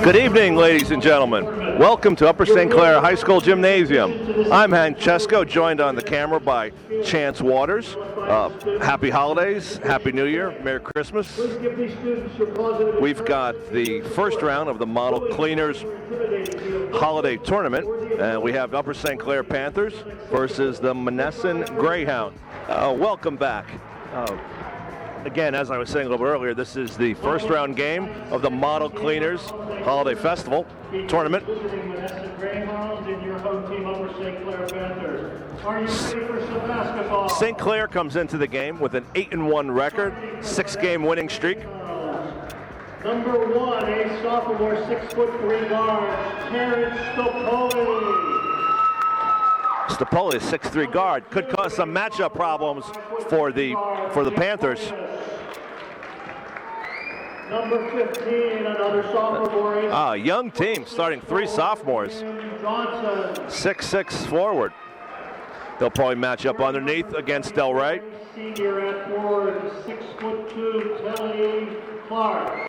Good evening, ladies and gentlemen. Welcome to Upper St. Clair High School Gymnasium. I'm Hank Chesko, joined on the camera by Chance Waters. Happy holidays, Happy New Year, Merry Christmas. We've got the first round of the Model Cleaners Holiday Tournament, and we have Upper St. Clair Panthers versus the Monessen Greyhound. Welcome back. Again, as I was saying a little bit earlier, this is the first round game of the Model Cleaners Holiday Festival Tournament. St. Clair comes into the game with an 8-1 record, 6-game winning streak. Number one, a sophomore, 6'3" guard, Terrence Stopoli. Stopoli, 6'3" guard, could cause some matchup problems for the Panthers. Number 15, another sophomore. Young team, starting 3 sophomores. 6'6" forward. They'll probably match up underneath against Del Rey. Senior at forward, 6'2", Telly Clark.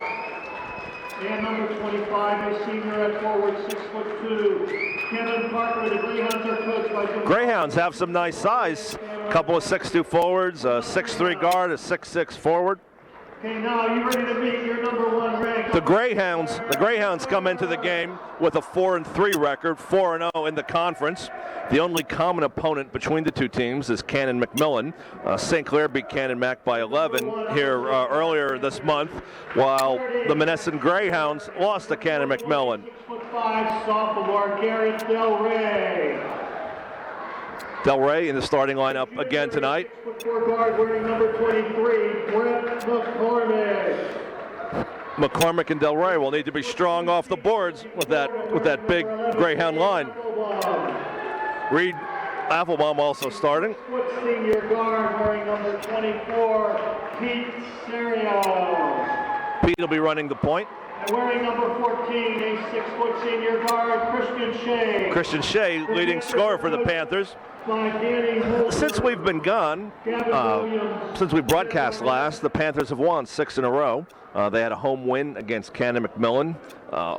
And number 25, a senior at forward, 6'2", Kevin Parker. The Greyhounds are coached by Jim. Greyhounds have some nice size. Couple of 6'2" forwards, a 6'3" guard, a 6'6" forward. Okay, now you ready to meet your number one rank? The Greyhounds come into the game with a 4-3 record, 4-0 in the conference. The only common opponent between the two teams is Cannon McMillan. St. Clair beat Cannon Mac by 11 here earlier this month, while the Monessen Greyhounds lost to Cannon McMillan. 6'5" sophomore Garrett Del Rey. Del Rey in the starting lineup again tonight. 6'4" guard wearing number 23, Brett McCormick. McCormick and Del Rey will need to be strong off the boards with that big Greyhound line. Reed Applebaum also starting. Senior guard wearing number 24, Pete Serio. Pete will be running the point. And wearing number 14, a 6' senior guard, Christian Shea. Christian Shea, leading scorer for the Panthers. Since we've been gone, since we broadcast last, the Panthers have won 6 in a row. They had a home win against Cannon McMillan,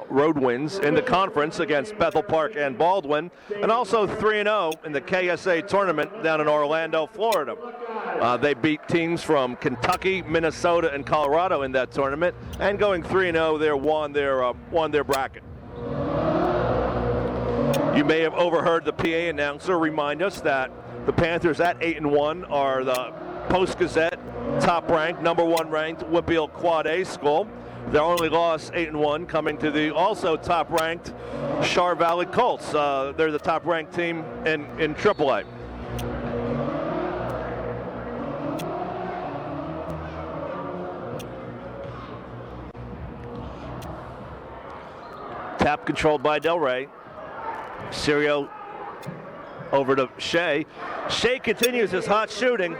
road wins in the conference against Bethel Park and Baldwin, and also 3-0 in the KSA tournament down in Orlando, Florida. They beat teams from Kentucky, Minnesota, and Colorado in that tournament, and going 3-0, they won their bracket. You may have overheard the PA announcer remind us that the Panthers at 8-1 are the Post-Gazette top-ranked, number 1 ranked Whitfield Quad A school. Their only loss, 8-1, coming to the also top-ranked Char Valley Colts. They're the top-ranked team in AAA. Tap controlled by Del Rey. Serio over to Shea. Shea continues his hot shooting.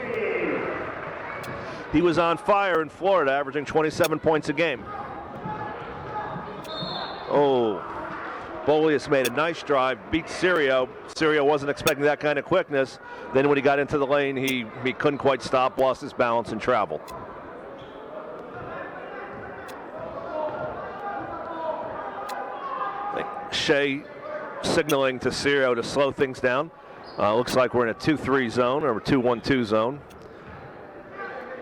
He was on fire in Florida, averaging 27 points a game. Oh, Bolius made a nice drive, beat Serio. Serio wasn't expecting that kind of quickness. Then when he got into the lane, he couldn't quite stop, lost his balance, and traveled. Shea signaling to Serio to slow things down. Looks like we're in a 2-3 zone or a 2-1-2 zone.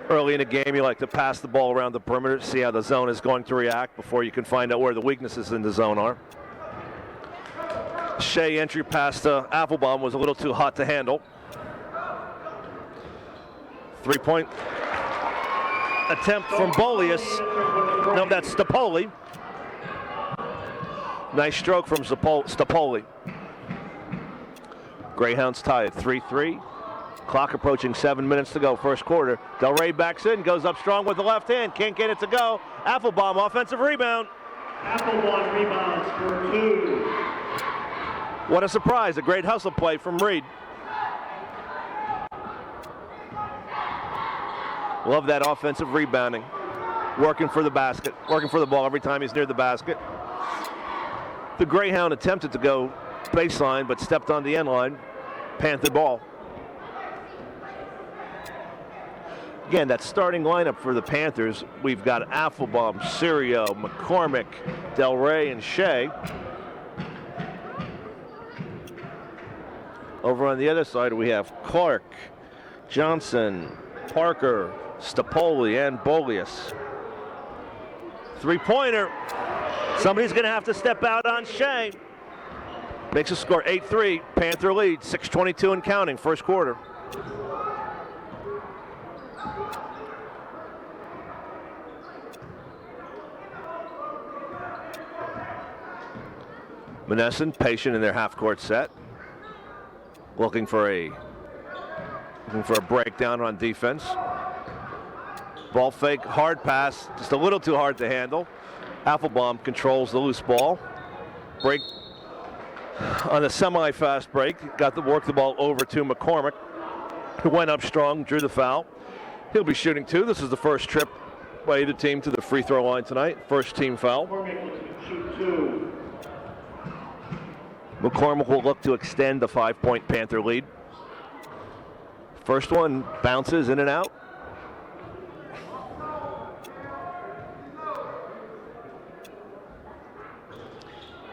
Early in the game, you like to pass the ball around the perimeter, see how the zone is going to react before you can find out where the weaknesses in the zone are. Shea entry pass to Applebaum was a little too hot to handle. 3-point attempt from Bolius. No, that's Stopoli. Nice stroke from Stopoli. Greyhounds tie at 3-3. Clock approaching 7 minutes to go, first quarter. Del Rey backs in, goes up strong with the left hand. Can't get it to go. Applebaum, offensive rebound. Applebaum rebounds for 2. What a surprise. A great hustle play from Reed. Love that offensive rebounding. Working for the basket, working for the ball every time he's near the basket. The Greyhound attempted to go baseline, but stepped on the end line. Panther ball. Again, that starting lineup for the Panthers, we've got Affelbaum, Serio, McCormick, Del Rey, and Shea. Over on the other side, we have Clark, Johnson, Parker, Stapoli, and Bolius. Three-pointer. Somebody's going to have to step out on Shea. Makes a score 8-3. Panther lead, 6:22 and counting, first quarter. Monessen patient in their half-court set. Looking for a breakdown on defense. Ball fake, hard pass, just a little too hard to handle. Affelbaum controls the loose ball. Break on the semi-fast break. Work the ball over to McCormick, who went up strong, drew the foul. He'll be shooting two. This is the first trip by either team to the free throw line tonight. First team foul. McCormick will look to extend the 5-point Panther lead. First one bounces in and out.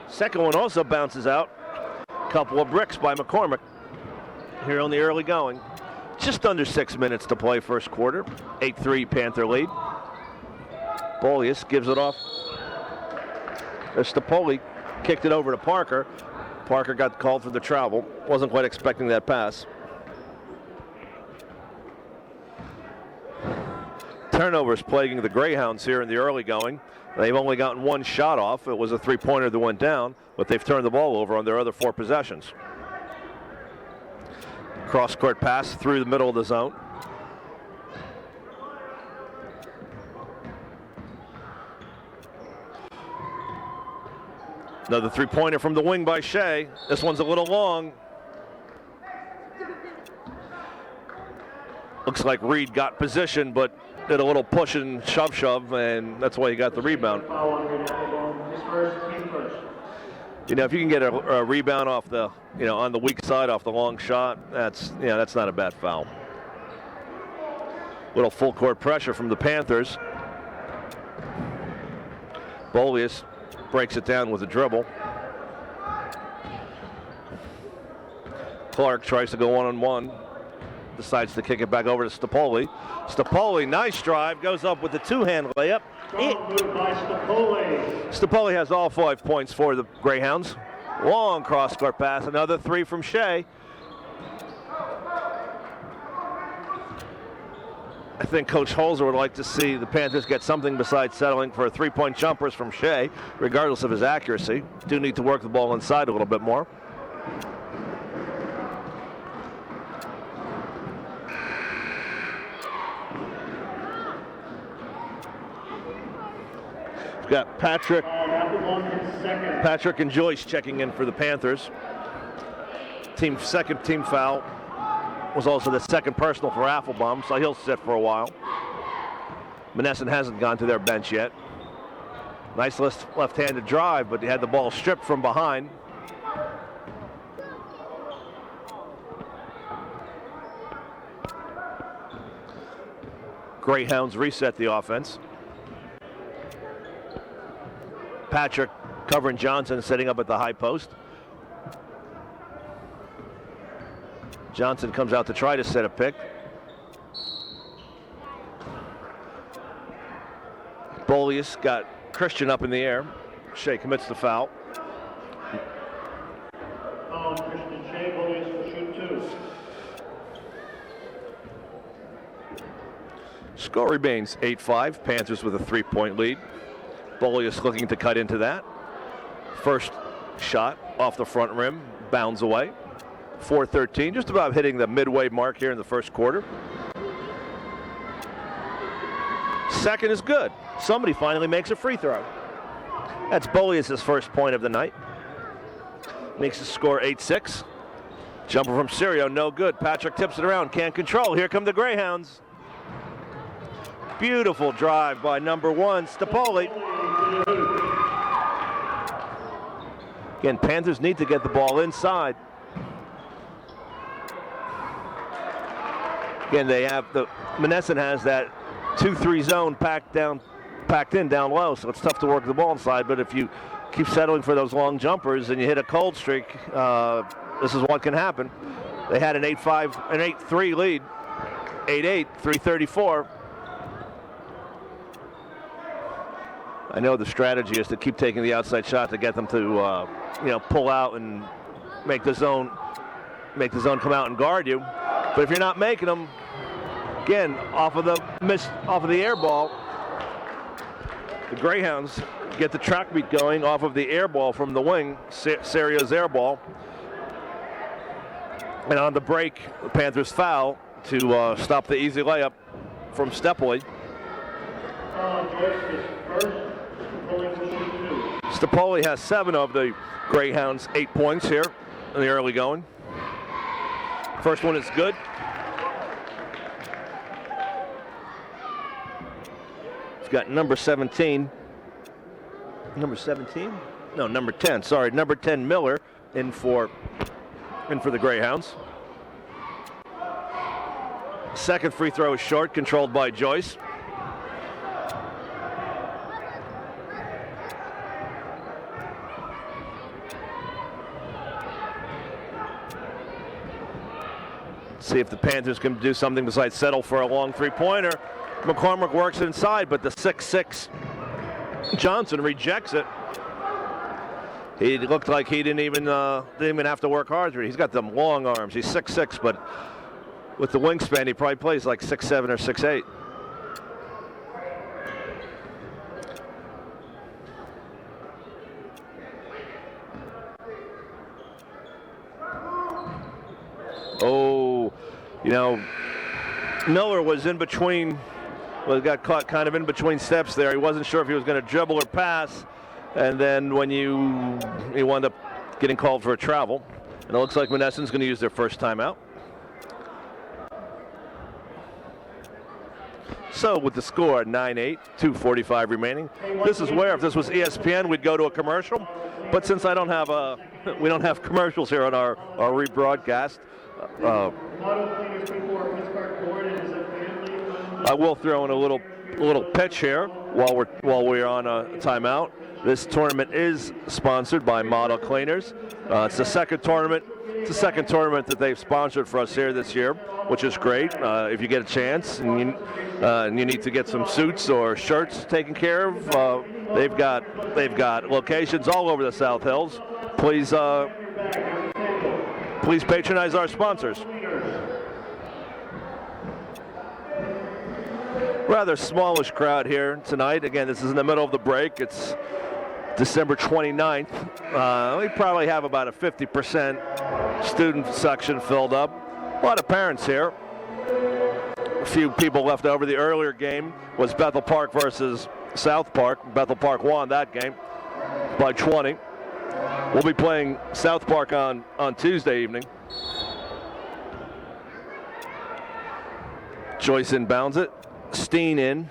Second one also bounces out. Couple of bricks by McCormick here on the early going. Just under 6 minutes to play first quarter. 8-3 Panther lead. Bolius gives it off. Stapoli kicked it over to Parker. Parker got called for the travel. Wasn't quite expecting that pass. Turnovers plaguing the Greyhounds here in the early going. They've only gotten one shot off. It was a three-pointer that went down, but they've turned the ball over on their other 4 possessions. Cross-court pass through the middle of the zone. Another three-pointer from the wing by Shea. This one's a little long. Looks like Reed got position, but did a little push and shove, and that's why he got the rebound. You know, if you can get a rebound off the, on the weak side off the long shot, that's not a bad foul. Little full court pressure from the Panthers. Bolius breaks it down with a dribble. Clark tries to go one-on-one. Decides to kick it back over to Stapoli. Stapoli, nice drive, goes up with the two-hand layup. Stapoli has all 5 points for the Greyhounds. Long cross-court pass, another three from Shea. I think Coach Holzer would like to see the Panthers get something besides settling for three-point jumpers from Shea, regardless of his accuracy. Do need to work the ball inside a little bit more. We've got Patrick and Joyce checking in for the Panthers. Second team foul was also the second personal for Affelbaum, so he'll sit for a while. Monessen hasn't gone to their bench yet. Nice left-handed drive, but he had the ball stripped from behind. Greyhounds reset the offense. Patrick covering Johnson, setting up at the high post. Johnson comes out to try to set a pick. Bolius got Christian up in the air. Shea commits the foul. Christian Shea, Bolius will shoot two. Score remains 8-5. Panthers with a 3-point lead. Bolius looking to cut into that. First shot off the front rim, bounds away. 4-13, just about hitting the midway mark here in the first quarter. Second is good. Somebody finally makes a free throw. That's Bolius' first point of the night. Makes the score 8-6. Jumper from Serio, no good. Patrick tips it around, can't control. Here come the Greyhounds. Beautiful drive by number 1, Stapoli. Again, Panthers need to get the ball inside. Again, Monessen has that 2-3 zone packed in down low, so it's tough to work the ball inside. But if you keep settling for those long jumpers and you hit a cold streak, this is what can happen. They had an 8-3 lead, 8-8, 3:34. I know the strategy is to keep taking the outside shot to get them to, pull out and make the zone come out and guard you. But if you're not making them, again, off of the air ball, the Greyhounds get the track beat going off of the air ball from the wing, Serio's air ball. And on the break, the Panthers foul to stop the easy layup from Stepoli. Stepoli has 7 of the Greyhounds' 8 points here in the early going. First one is good. He's got number 17. Number 17? No, number 10. Sorry, number 10 Miller in for the Greyhounds. Second free throw is short, controlled by Joyce. See if the Panthers can do something besides settle for a long three-pointer. McCormick works inside, but the 6'6" Johnson rejects it. He looked like he didn't even have to work hard. He's got them long arms. He's 6'6", but with the wingspan, he probably plays like 6'7" or 6'8". Oh, Miller was in between. Well, he got caught kind of in between steps there. He wasn't sure if he was going to dribble or pass. And then when he wound up getting called for a travel. And it looks like Monessen's going to use their first timeout. So with the score 9-8, 2:45 remaining. This is where if this was ESPN, we'd go to a commercial. But since we don't have commercials here on our rebroadcast, I will throw in a little pitch here while we're on a timeout. This tournament is sponsored by Model Cleaners. It's the second tournament. It's the second tournament that they've sponsored for us here this year, which is great. If you get a chance and you need to get some suits or shirts taken care of, they've got locations all over the South Hills. Please patronize our sponsors. Rather smallish crowd here tonight. Again, this is in the middle of the break. It's December 29th. We probably have about a 50% student section filled up. A lot of parents here. A few people left over. The earlier game was Bethel Park versus South Park. Bethel Park won that game by 20. We'll be playing South Park on Tuesday evening. Joyce inbounds it. Steen in,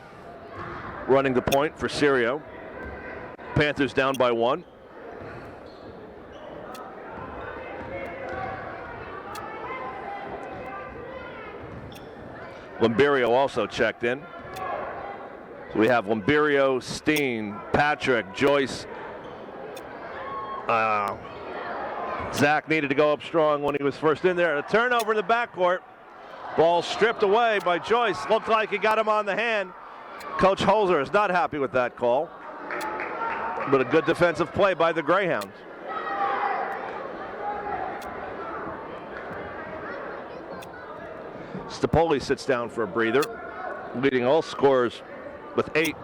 running the point for Serio. Panthers down by 1. Limberio also checked in. So we have Limberio, Steen, Patrick, Joyce. Zach needed to go up strong when he was first in there. A turnover in the backcourt. Ball stripped away by Joyce. Looked like he got him on the hand. Coach Holzer is not happy with that call. But a good defensive play by the Greyhounds. Stepoli sits down for a breather, leading all scorers with 8.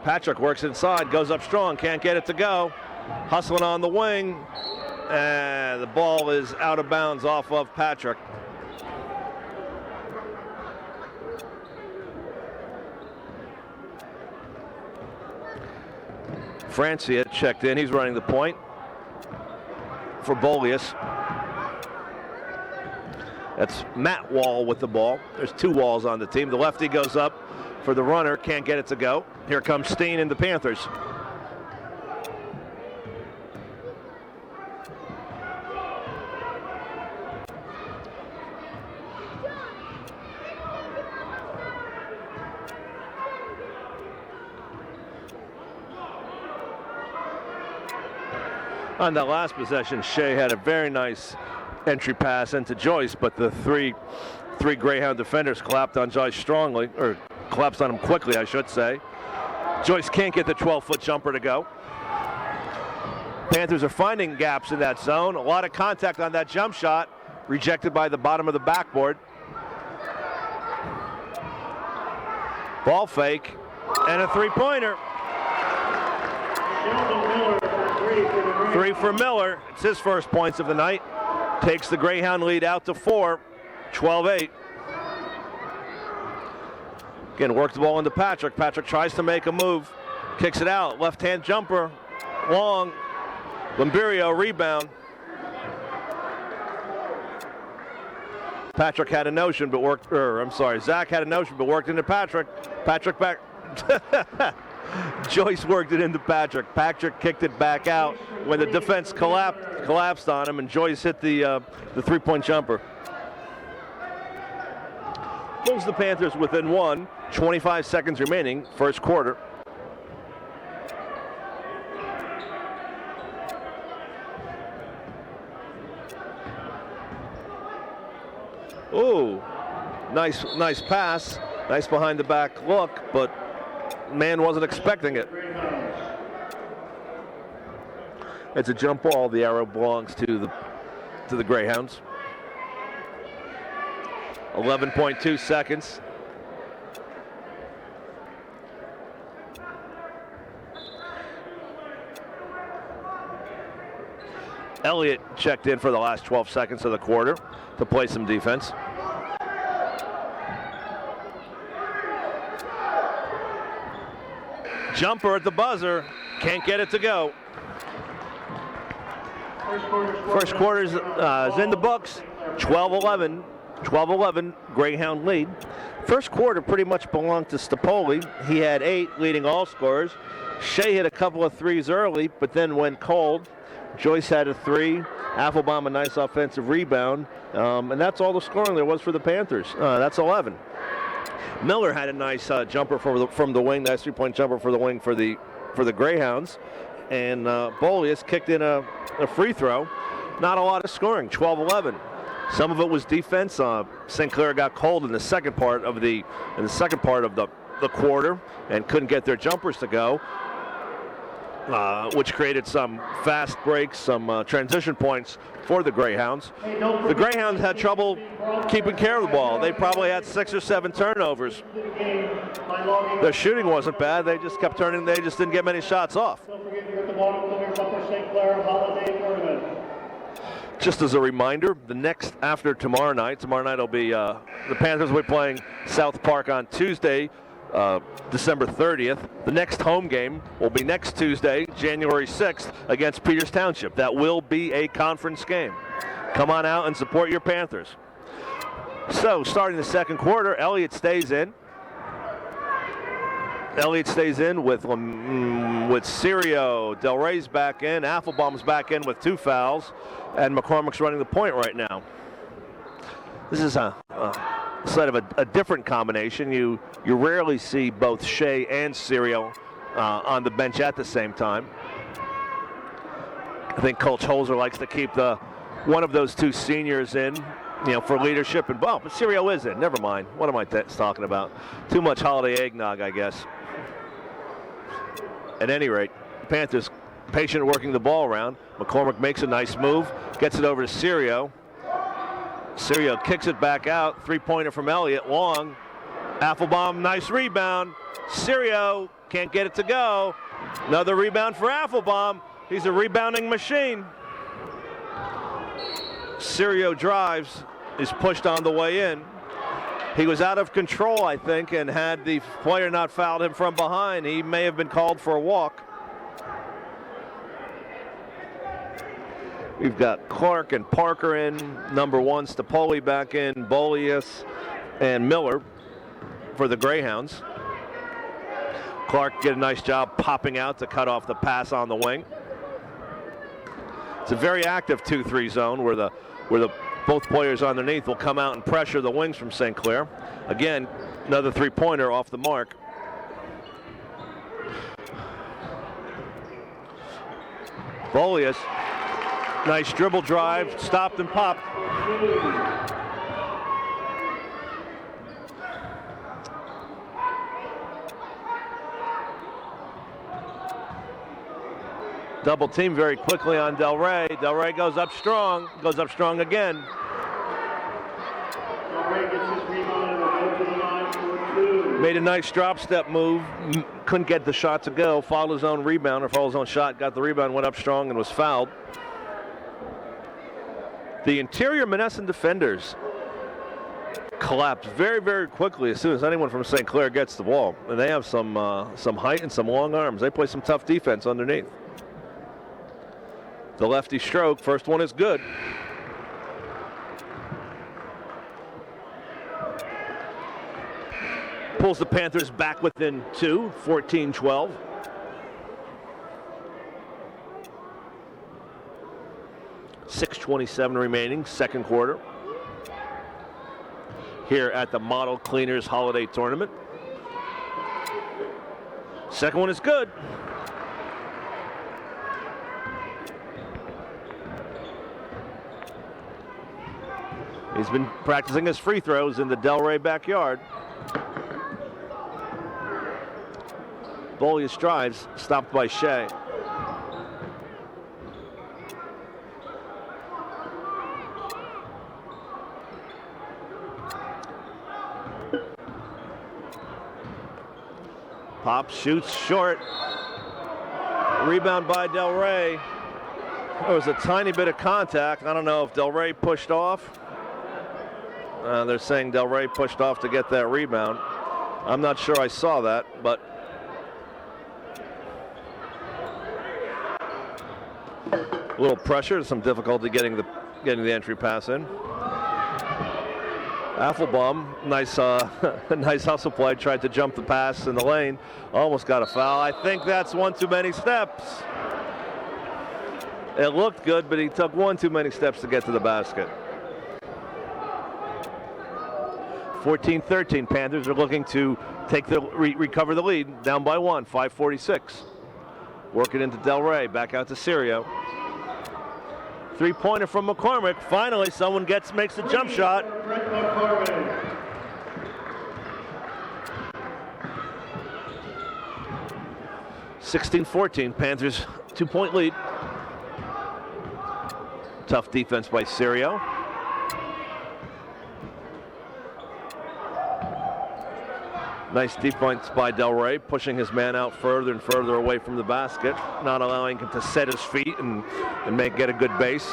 Patrick works inside, goes up strong, can't get it to go. Hustling on the wing, and the ball is out of bounds off of Patrick. Francia checked in. He's running the point for Bolius. That's Matt Wall with the ball. There's 2 Walls on the team. The lefty goes up for the runner. Can't get it to go. Here comes Steen and the Panthers. On that last possession, Shea had a very nice entry pass into Joyce, but the three Greyhound defenders collapsed on Joyce strongly, or collapsed on him quickly, I should say. Joyce can't get the 12-foot jumper to go. Panthers are finding gaps in that zone. A lot of contact on that jump shot, rejected by the bottom of the backboard. Ball fake, and a three-pointer. Three for Miller. It's his first points of the night. Takes the Greyhound lead out to 4, 12-8. Again, works the ball into Patrick. Patrick tries to make a move, kicks it out. Left-hand jumper, long. Lamberio rebound. Patrick had a notion, but worked, Zach had a notion, but worked into Patrick. Patrick back. Joyce worked it into Patrick. Patrick kicked it back out when the defense collapsed on him, and Joyce hit the three-point jumper. Moves the Panthers within 1, 25 seconds remaining, first quarter. Ooh, nice pass, nice behind the back look, but man wasn't expecting it. It's a jump ball. The arrow belongs to the Greyhounds. 11.2 seconds. Elliott checked in for the last 12 seconds of the quarter to play some defense. Jumper at the buzzer, can't get it to go. First quarter is in the books, 12-11, Greyhound lead. First quarter pretty much belonged to Stapoli. He had 8, leading all scorers. Shea hit a couple of threes early, but then went cold. Joyce had a 3. Applebaum a nice offensive rebound. And that's all the scoring there was for the Panthers. That's 11. Miller had a nice jumper from the wing, nice three-point jumper for the wing for the Greyhounds. And Bolius kicked in a free throw. Not a lot of scoring, 12-11. Some of it was defense. St. Clair got cold in the second part of the quarter and couldn't get their jumpers to go, which created some fast breaks, some transition points for the Greyhounds. The Greyhounds had trouble keeping care of the ball. They probably had 6 or 7 turnovers. Their shooting wasn't bad. They just kept turning. They just didn't get many shots off. Just as a reminder, after tomorrow night will be the Panthers will be playing South Park on Tuesday, December 30th. The next home game will be next Tuesday, January 6th, against Peters Township. That will be a conference game. Come on out and support your Panthers. So, starting the second quarter, Elliott stays in. With Serio. Del Rey's back in. Applebaum's back in with 2 fouls. And McCormick's running the point right now. This is a sort of a different combination. You rarely see both Shea and Serio on the bench at the same time. I think Coach Holzer likes to keep one of those 2 seniors in, for leadership. And but Serio is in. Never mind. What am I talking about? Too much holiday eggnog, I guess. At any rate, Panthers patient working the ball around. McCormick makes a nice move, gets it over to Serio. Serio kicks it back out. 3-pointer from Elliott, long. Applebaum, nice rebound. Serio can't get it to go. Another rebound for Applebaum. He's a rebounding machine. Serio drives, is pushed on the way in. He was out of control, I think, and had the player not fouled him from behind, he may have been called for a walk. We've got Clark and Parker in, number 1, Stapoli back in, Bolius and Miller for the Greyhounds. Clark did a nice job popping out to cut off the pass on the wing. It's a very active 2-3 zone where the both players underneath will come out and pressure the wings from St. Clair. Again, another 3-pointer off the mark. Bolius Nice dribble drive, stopped and popped. Double team very quickly on Del Rey. Del Rey goes up strong again. Del Rey gets his rebound and will go to the line for two. Made a nice drop step move. Couldn't get the shot to go. Fouled his own rebound or fouled his own shot. Got the rebound, went up strong and was fouled. The interior Monessen defenders collapsed very, very quickly as soon as anyone from St. Clair gets the ball. And they have some height and some long arms. They play some tough defense underneath. The lefty stroke, first one is good. Pulls the Panthers back within 2, 14-12. .6:27 remaining, second quarter. Here at the Model Cleaners Holiday Tournament. Second one is good. He's been practicing his free throws in the Del Rey backyard. Bolius drives, stopped by Shea. Pops, shoots short. Rebound by Del Rey. There was a tiny bit of contact. I don't know if Del Rey pushed off. They're saying Del Rey pushed off to get that rebound. I'm not sure I saw that, but a little pressure, some difficulty getting the entry pass in. Affelbaum, nice nice hustle play, tried to jump the pass in the lane, almost got a foul. I think that's one too many steps. It looked good, but he took one too many steps to get to the basket. 14-13, Panthers are looking to take recover the lead, down by 1, 5:46. Working into Del Rey, back out to Serio. Three-pointer from McCormick. Finally, someone makes the jump shot. 16-14, Panthers 2-point lead. Tough defense by Serio. Nice defense by Del Rey, pushing his man out further and further away from the basket, not allowing him to set his feet and get a good base.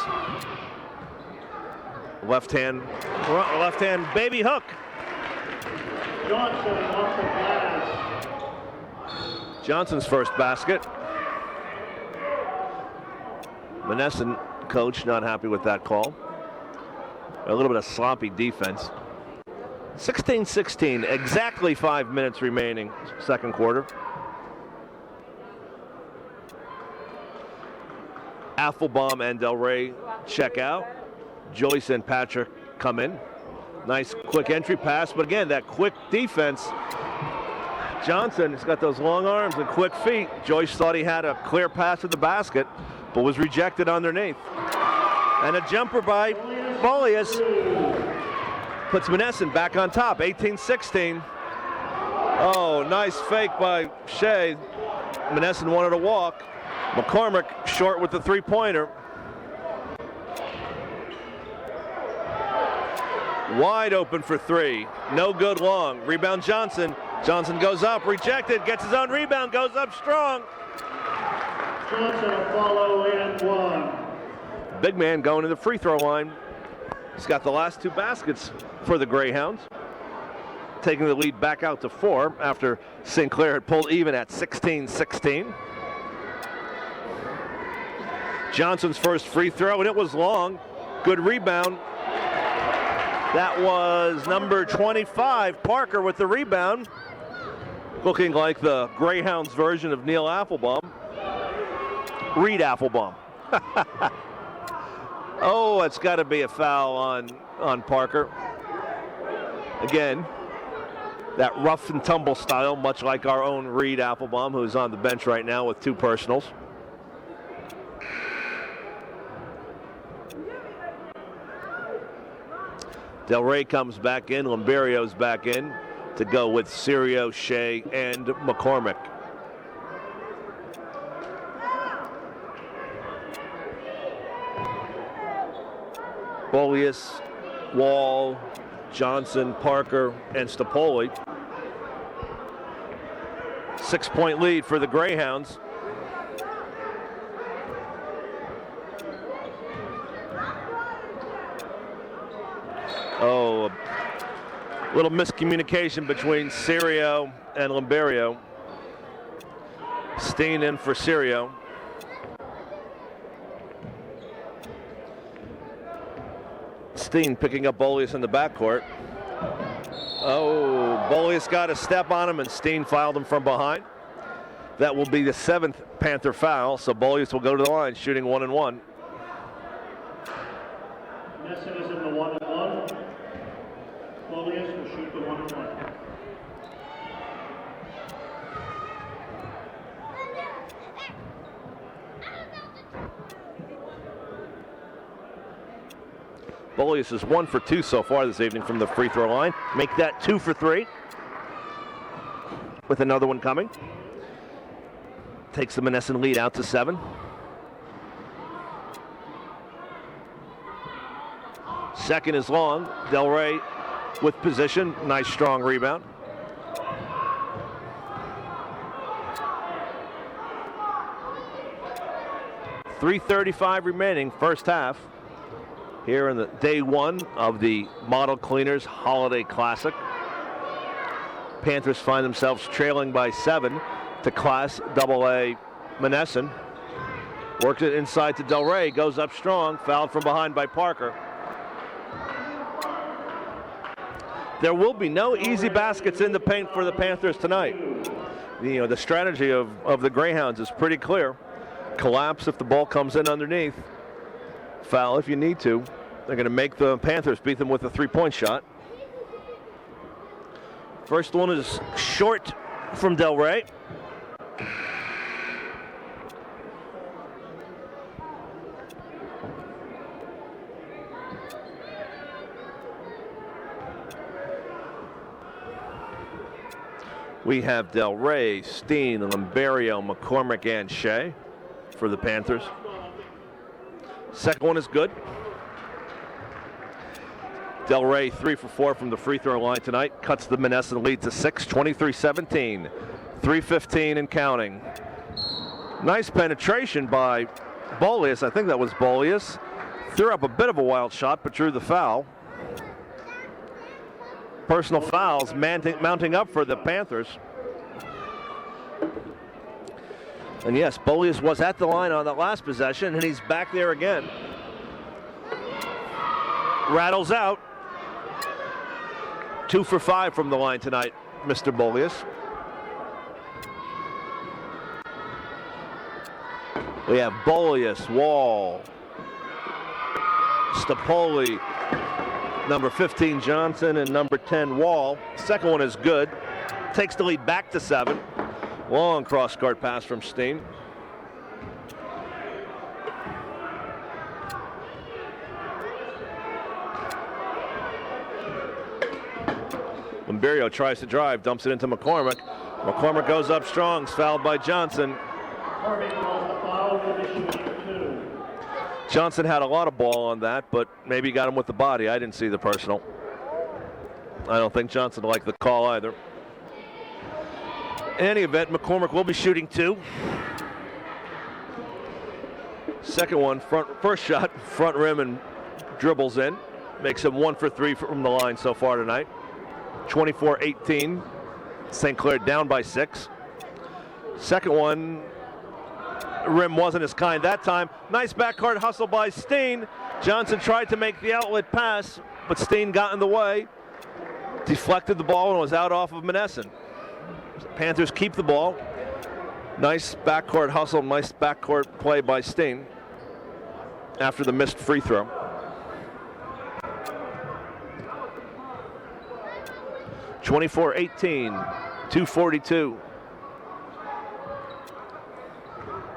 Left hand baby hook. Johnson off the glass. Johnson's first basket. Monessen coach not happy with that call. A little bit of sloppy defense. 16-16, exactly 5 minutes remaining, second quarter. Affelbaum and Del Rey check out. Joyce and Patrick come in. Nice quick entry pass, but again, that quick defense. Johnson has got those long arms and quick feet. Joyce thought he had a clear pass to the basket, but was rejected underneath. And a jumper by Bolius puts Monessen back on top, 18-16. Oh, nice fake by Shea. Monessen wanted to walk. McCormick short with the three-pointer. Wide open for three. No good long. Rebound Johnson. Johnson goes up, rejected, gets his own rebound, goes up strong. Johnson a follow and one. Big man going to the free throw line. He's got the last two baskets for the Greyhounds. Taking the lead back out to 4 after St. Clair had pulled even at 16-16. Johnson's first free throw, and it was long. Good rebound. That was number 25, Parker, with the rebound. Looking like the Greyhounds version of Neil Affelbaum. Reed Affelbaum. Oh, it's got to be a foul on Parker. Again, that rough and tumble style, much like our own Reed Affelbaum, who's on the bench right now with 2 personals. Del Rey comes back in. Limberio's back in to go with Serio, Shea, and McCormick. Bolius, Wall, Johnson, Parker, and Stapoli. 6-point lead for the Greyhounds. Oh, a little miscommunication between Serio and Limberio. Steen in for Serio. Steen picking up Bolius in the backcourt. Oh, Bolius got a step on him and Steen fouled him from behind. That will be the 7th Panther foul, so Bolius will go to the line shooting 1-1. Monessen is in the 1-1. Bolius will shoot the 1-1. Bolius is 1 for 2 so far this evening from the free throw line. Make that 2 for 3 with another one coming. Takes the Monessen lead out to 7. Second is long. Del Rey with position. Nice strong rebound. .335 remaining, first half. Here in the day 1 of the Model Cleaners Holiday Classic. Panthers find themselves trailing by 7 to Class AA Monessen. Works it inside to Del Rey, goes up strong, fouled from behind by Parker. There will be no easy baskets in the paint for the Panthers tonight. The strategy of the Greyhounds is pretty clear. Collapse if the ball comes in underneath. Foul if you need to. They're going to make the Panthers beat them with a 3-point shot. First one is short from Del Rey. We have Del Rey, Steen, Limberio, McCormick, and Shea for the Panthers. Second one is good. Del Rey 3 for 4 from the free throw line tonight. Cuts the Monessen lead to 6, 23-17. 3:15 and counting. Nice penetration by Bolius. I think that was Bolius. Threw up a bit of a wild shot, but drew the foul. Personal fouls mounting up for the Panthers. And yes, Bolius was at the line on that last possession, and he's back there again. Rattles out. 2 for 5 from the line tonight, Mr. Bolius. We have Bolius, Wall, Stapoli, number 15 Johnson, and number 10 Wall. Second one is good. Takes the lead back to 7. Long cross-court pass from Steen. Limberio tries to drive, dumps it into McCormick. McCormick goes up strong, is fouled by Johnson. Johnson had a lot of ball on that, but maybe he got him with the body. I didn't see the personal. I don't think Johnson liked the call either. In any event, McCormick will be shooting 2. Second one, first shot, front rim and dribbles in. Makes him 1 for 3 from the line so far tonight. 24-18. St. Clair down by 6. Second one, rim wasn't as kind that time. Nice backcourt hustle by Steen. Johnson tried to make the outlet pass, but Steen got in the way. Deflected the ball and was out off of Monessen. Panthers keep the ball. Nice backcourt hustle, nice backcourt play by Steen after the missed free throw. (24-18), 2:42.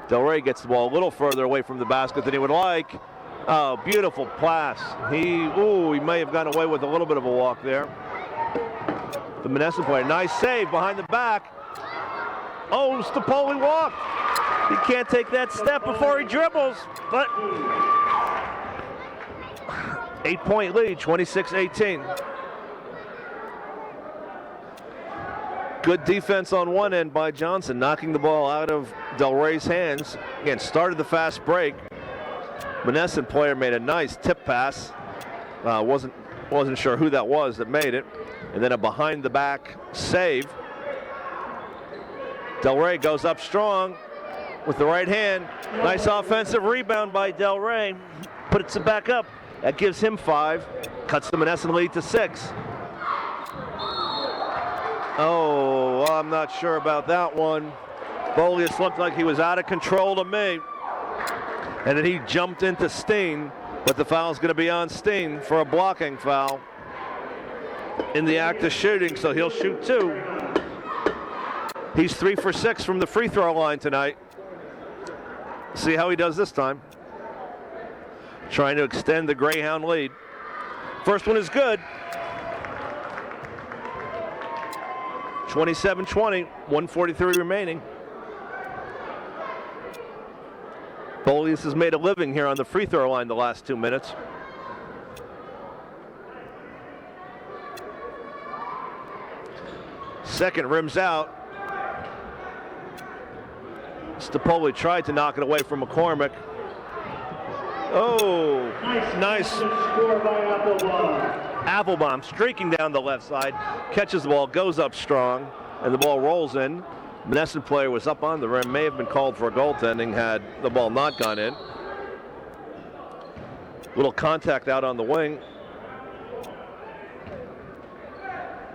Del Rey gets the ball a little further away from the basket than he would like. Oh, beautiful pass. He may have gotten away with a little bit of a walk there. The Monessen player, nice save behind the back. Oh, Stapoli walked. He can't take that step before he dribbles, but 8-point lead, 26-18. Good defense on one end by Johnson, knocking the ball out of Del Rey's hands. Again, started the fast break. Monessen player made a nice tip pass. Wasn't sure who that was that made it. And then a behind the back save. Del Rey goes up strong with the right hand. Nice offensive rebound by Del Rey. Puts it back up. That gives him 5. Cuts the Monessen lead to 6. Oh, I'm not sure about that one. Bolius looked like he was out of control to me. And then he jumped into Steen, but the foul's going to be on Steen for a blocking foul in the act of shooting, so he'll shoot 2. He's 3 for 6 from the free throw line tonight. See how he does this time. Trying to extend the Greyhound lead. First one is good. 27-20, 1:43 remaining. Bolius has made a living here on the free throw line the last 2 minutes. Second rims out. Stapoli tried to knock it away from McCormick. Oh, nice. Score by Applebaum. Applebaum streaking down the left side, catches the ball, goes up strong, and the ball rolls in. Monessen player was up on the rim, may have been called for a goaltending had the ball not gone in. Little contact out on the wing.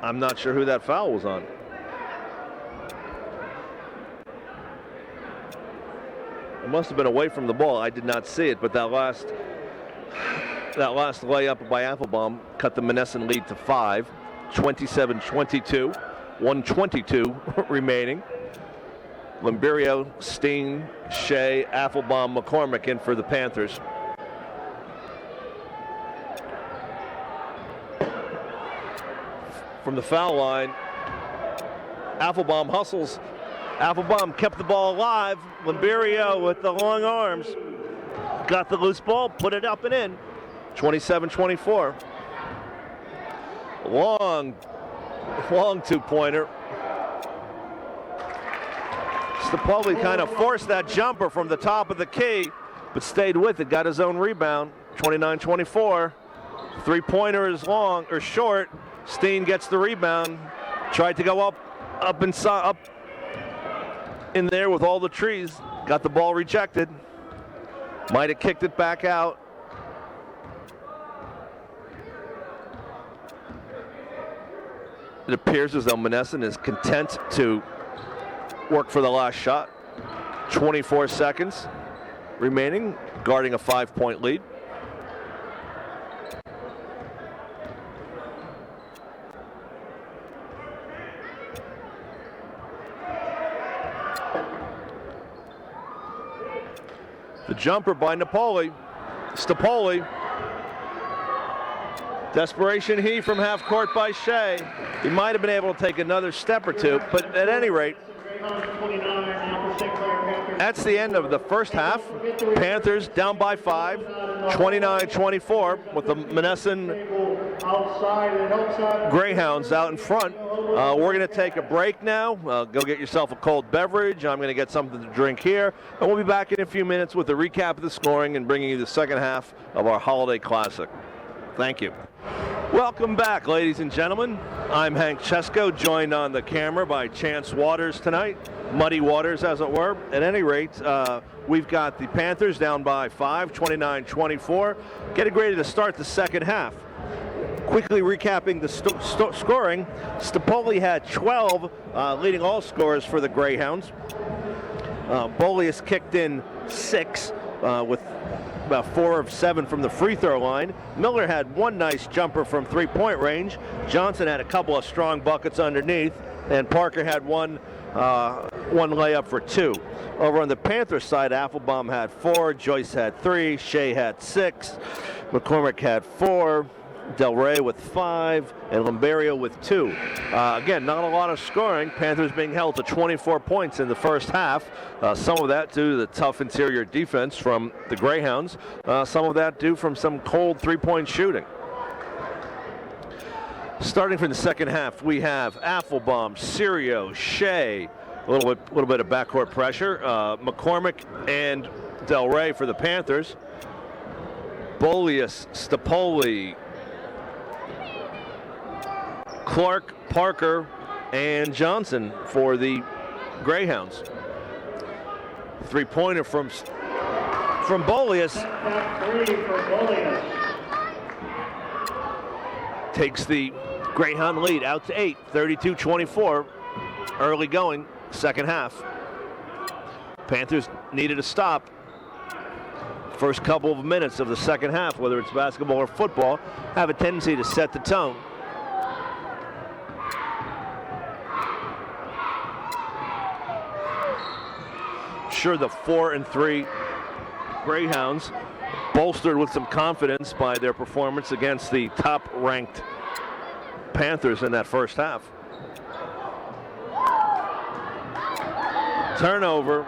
I'm not sure who that foul was on. It must have been away from the ball. I did not see it, but that last layup by Applebaum cut the Monessen lead to 5. 27-22, 1:22 remaining. Limberio, Steen, Shea, Applebaum, McCormick in for the Panthers. From the foul line, Applebaum hustles. Applebaum kept the ball alive. Limberio with the long arms. Got the loose ball, put it up and in. 27-24. Long two-pointer. Stapoli kind of forced that jumper from the top of the key, but stayed with it, got his own rebound. 29-24. Three-pointer is long or short. Steen gets the rebound. Tried to go up inside, up in there with all the trees. Got the ball rejected. Might have kicked it back out. It appears as though Monessen is content to work for the last shot. 24 seconds remaining, guarding a 5-point lead. The jumper by Stapoli. Desperation heat from half court by Shea. He might have been able to take another step or two, but at any rate, that's the end of the first half. Panthers down by 5, 29-24, with the Monessen Greyhounds out in front. We're going to take a break now. Go get yourself a cold beverage. I'm going to get something to drink here. And we'll be back in a few minutes with a recap of the scoring and bringing you the second half of our Holiday Classic. Thank you. Welcome back, ladies and gentlemen. I'm Hank Chesko, joined on the camera by Chance Waters tonight. Muddy waters, as it were. At any rate, we've got the Panthers down by 5, 29-24, getting ready to start the second half. Quickly recapping the scoring, Stapoli had 12, leading all scorers for the Greyhounds. Bolius kicked in 6 with about 4 of 7 from the free throw line. Miller had one nice jumper from three-point range. Johnson had a couple of strong buckets underneath, and Parker had one one layup for 2. Over on the Panthers side, Applebaum had 4, Joyce had 3, Shea had 6, McCormick had 4, Del Rey with 5, and Limberio with 2. Again, not a lot of scoring. Panthers being held to 24 points in the first half. Some of that due to the tough interior defense from the Greyhounds. Some of that due from some cold three-point shooting. Starting from the second half, we have Applebaum, Sirio, Shea, a little bit of backcourt pressure. McCormick and Del Rey for the Panthers. Bolius, Stapoli, Clark, Parker, and Johnson for the Greyhounds. Three-pointer from Bolius. Takes the Greyhound lead out to 8, 32-24. Early going, second half. Panthers needed a stop. First couple of minutes of the second half, whether it's basketball or football, have a tendency to set the tone. Sure, the 4-3 Greyhounds bolstered with some confidence by their performance against the top-ranked Panthers in that first half. Turnover.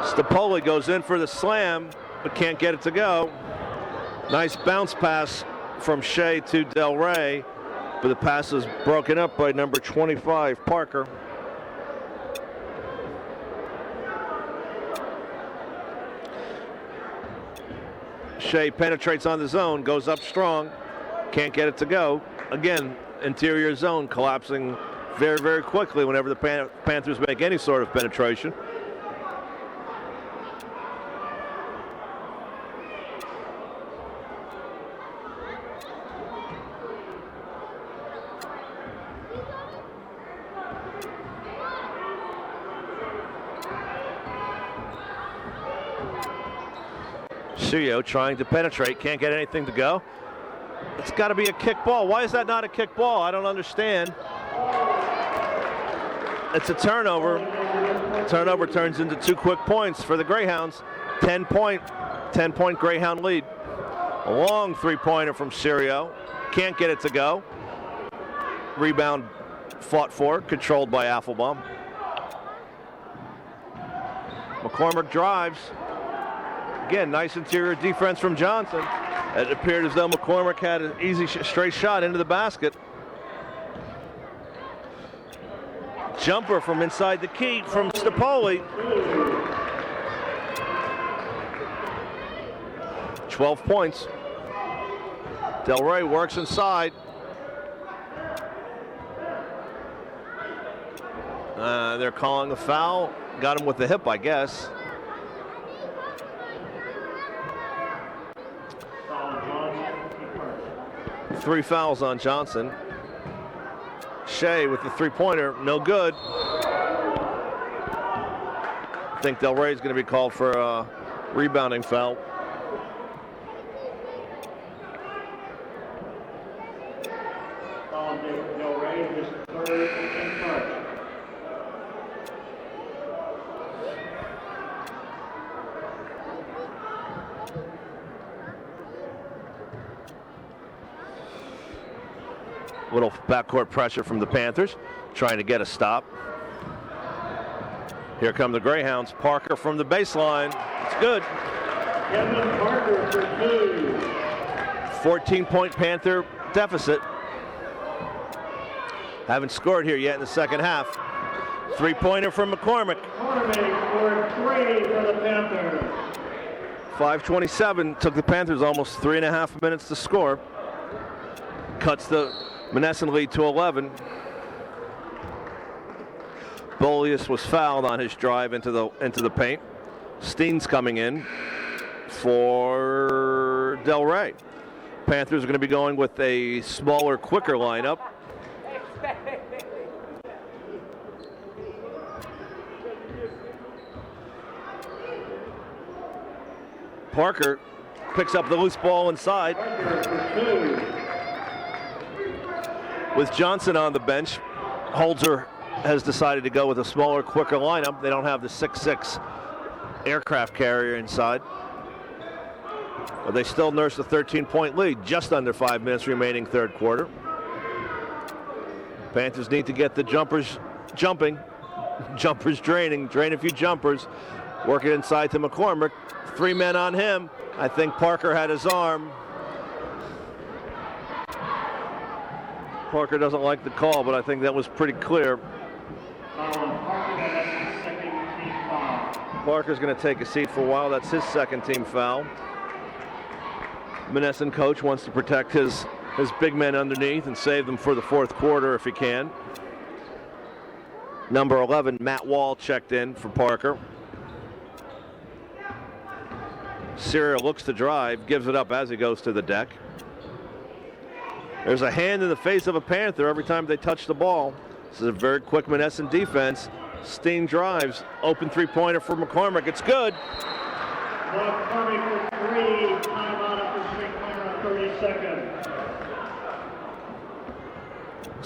Stapoli goes in for the slam, but can't get it to go. Nice bounce pass from Shea to Del Rey, but the pass is broken up by number 25, Parker. Shea penetrates on the zone, goes up strong, can't get it to go. Again, interior zone collapsing very, very quickly whenever the Panthers make any sort of penetration. Sirio trying to penetrate, can't get anything to go. It's got to be a kick ball. Why is that not a kick ball? I don't understand. It's a turnover. Turnover turns into 2 quick points for the Greyhounds. 10-point Greyhound lead. A long three-pointer from Sirio. Can't get it to go. Rebound fought for, controlled by Applebaum. McCormick drives. Again, nice interior defense from Johnson. It appeared as though McCormick had an easy straight shot into the basket. Jumper from inside the key from Stapoli. 12 points. Del Rey works inside. They're calling a foul. Got him with the hip, I guess. Three fouls on Johnson. Shea with the three-pointer, no good. I think Del Rey is going to be called for a rebounding foul. Del Rey, his third and charge. Little backcourt pressure from the Panthers, trying to get a stop. Here come the Greyhounds. Parker from the baseline. It's good. Kevin Parker for 2. 14-point Panther deficit. Haven't scored here yet in the second half. Three-pointer from McCormick. McCormick scored 3 for the Panthers. 5:27. Took the Panthers almost 3.5 minutes to score. Cuts the Monessen lead to 11. Bolius was fouled on his drive into the paint. Steen's coming in for Del Rey. Panthers are going to be going with a smaller, quicker lineup. Parker picks up the loose ball inside. With Johnson on the bench, Holzer has decided to go with a smaller, quicker lineup. They don't have the 6'6" aircraft carrier inside. But they still nurse a 13-point lead, just under 5 minutes remaining third quarter. Panthers need to get the jumpers jumping. Jumpers drain a few jumpers. Work it inside to McCormick. 3 men on him. I think Parker had his arm. Parker doesn't like the call, but I think that was pretty clear. Parker's going to take a seat for a while. That's his second team foul. Monessen coach wants to protect his big men underneath and save them for the fourth quarter if he can. Number 11, Matt Wall, checked in for Parker. Syria looks to drive, gives it up as he goes to the deck. There's a hand in the face of a Panther every time they touch the ball. This is a very quick Monessen defense. Steen drives, open three-pointer for McCormick. It's good. McCormick for 3, timeout after St. Clair on 30 seconds.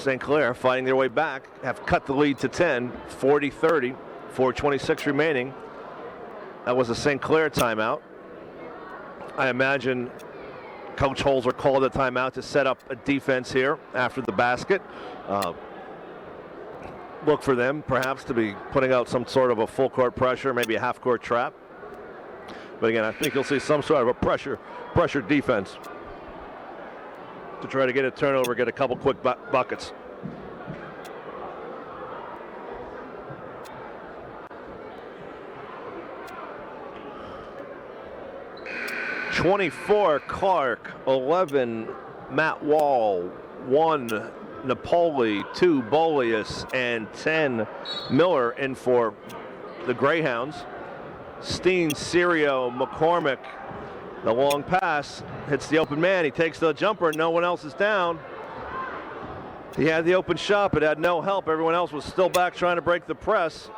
St. Clair fighting their way back, have cut the lead to 10, 40-30, 4:26 remaining. That was a St. Clair timeout. I imagine Coach Holzer called a timeout to set up a defense here after the basket. Look for them perhaps to be putting out some sort of a full court pressure, maybe a half court trap. But again, I think you'll see some sort of a pressure defense to try to get a turnover, get a couple quick buckets. (24) Clark, 11 Matt Wall, 1 Napoli, 2 Boleus, and 10 Miller in for the Greyhounds. Steen, Serio, McCormick. The long pass hits the open man. He takes the jumper. No one else is down. He had the open shot, but had no help. Everyone else was still back trying to break the press.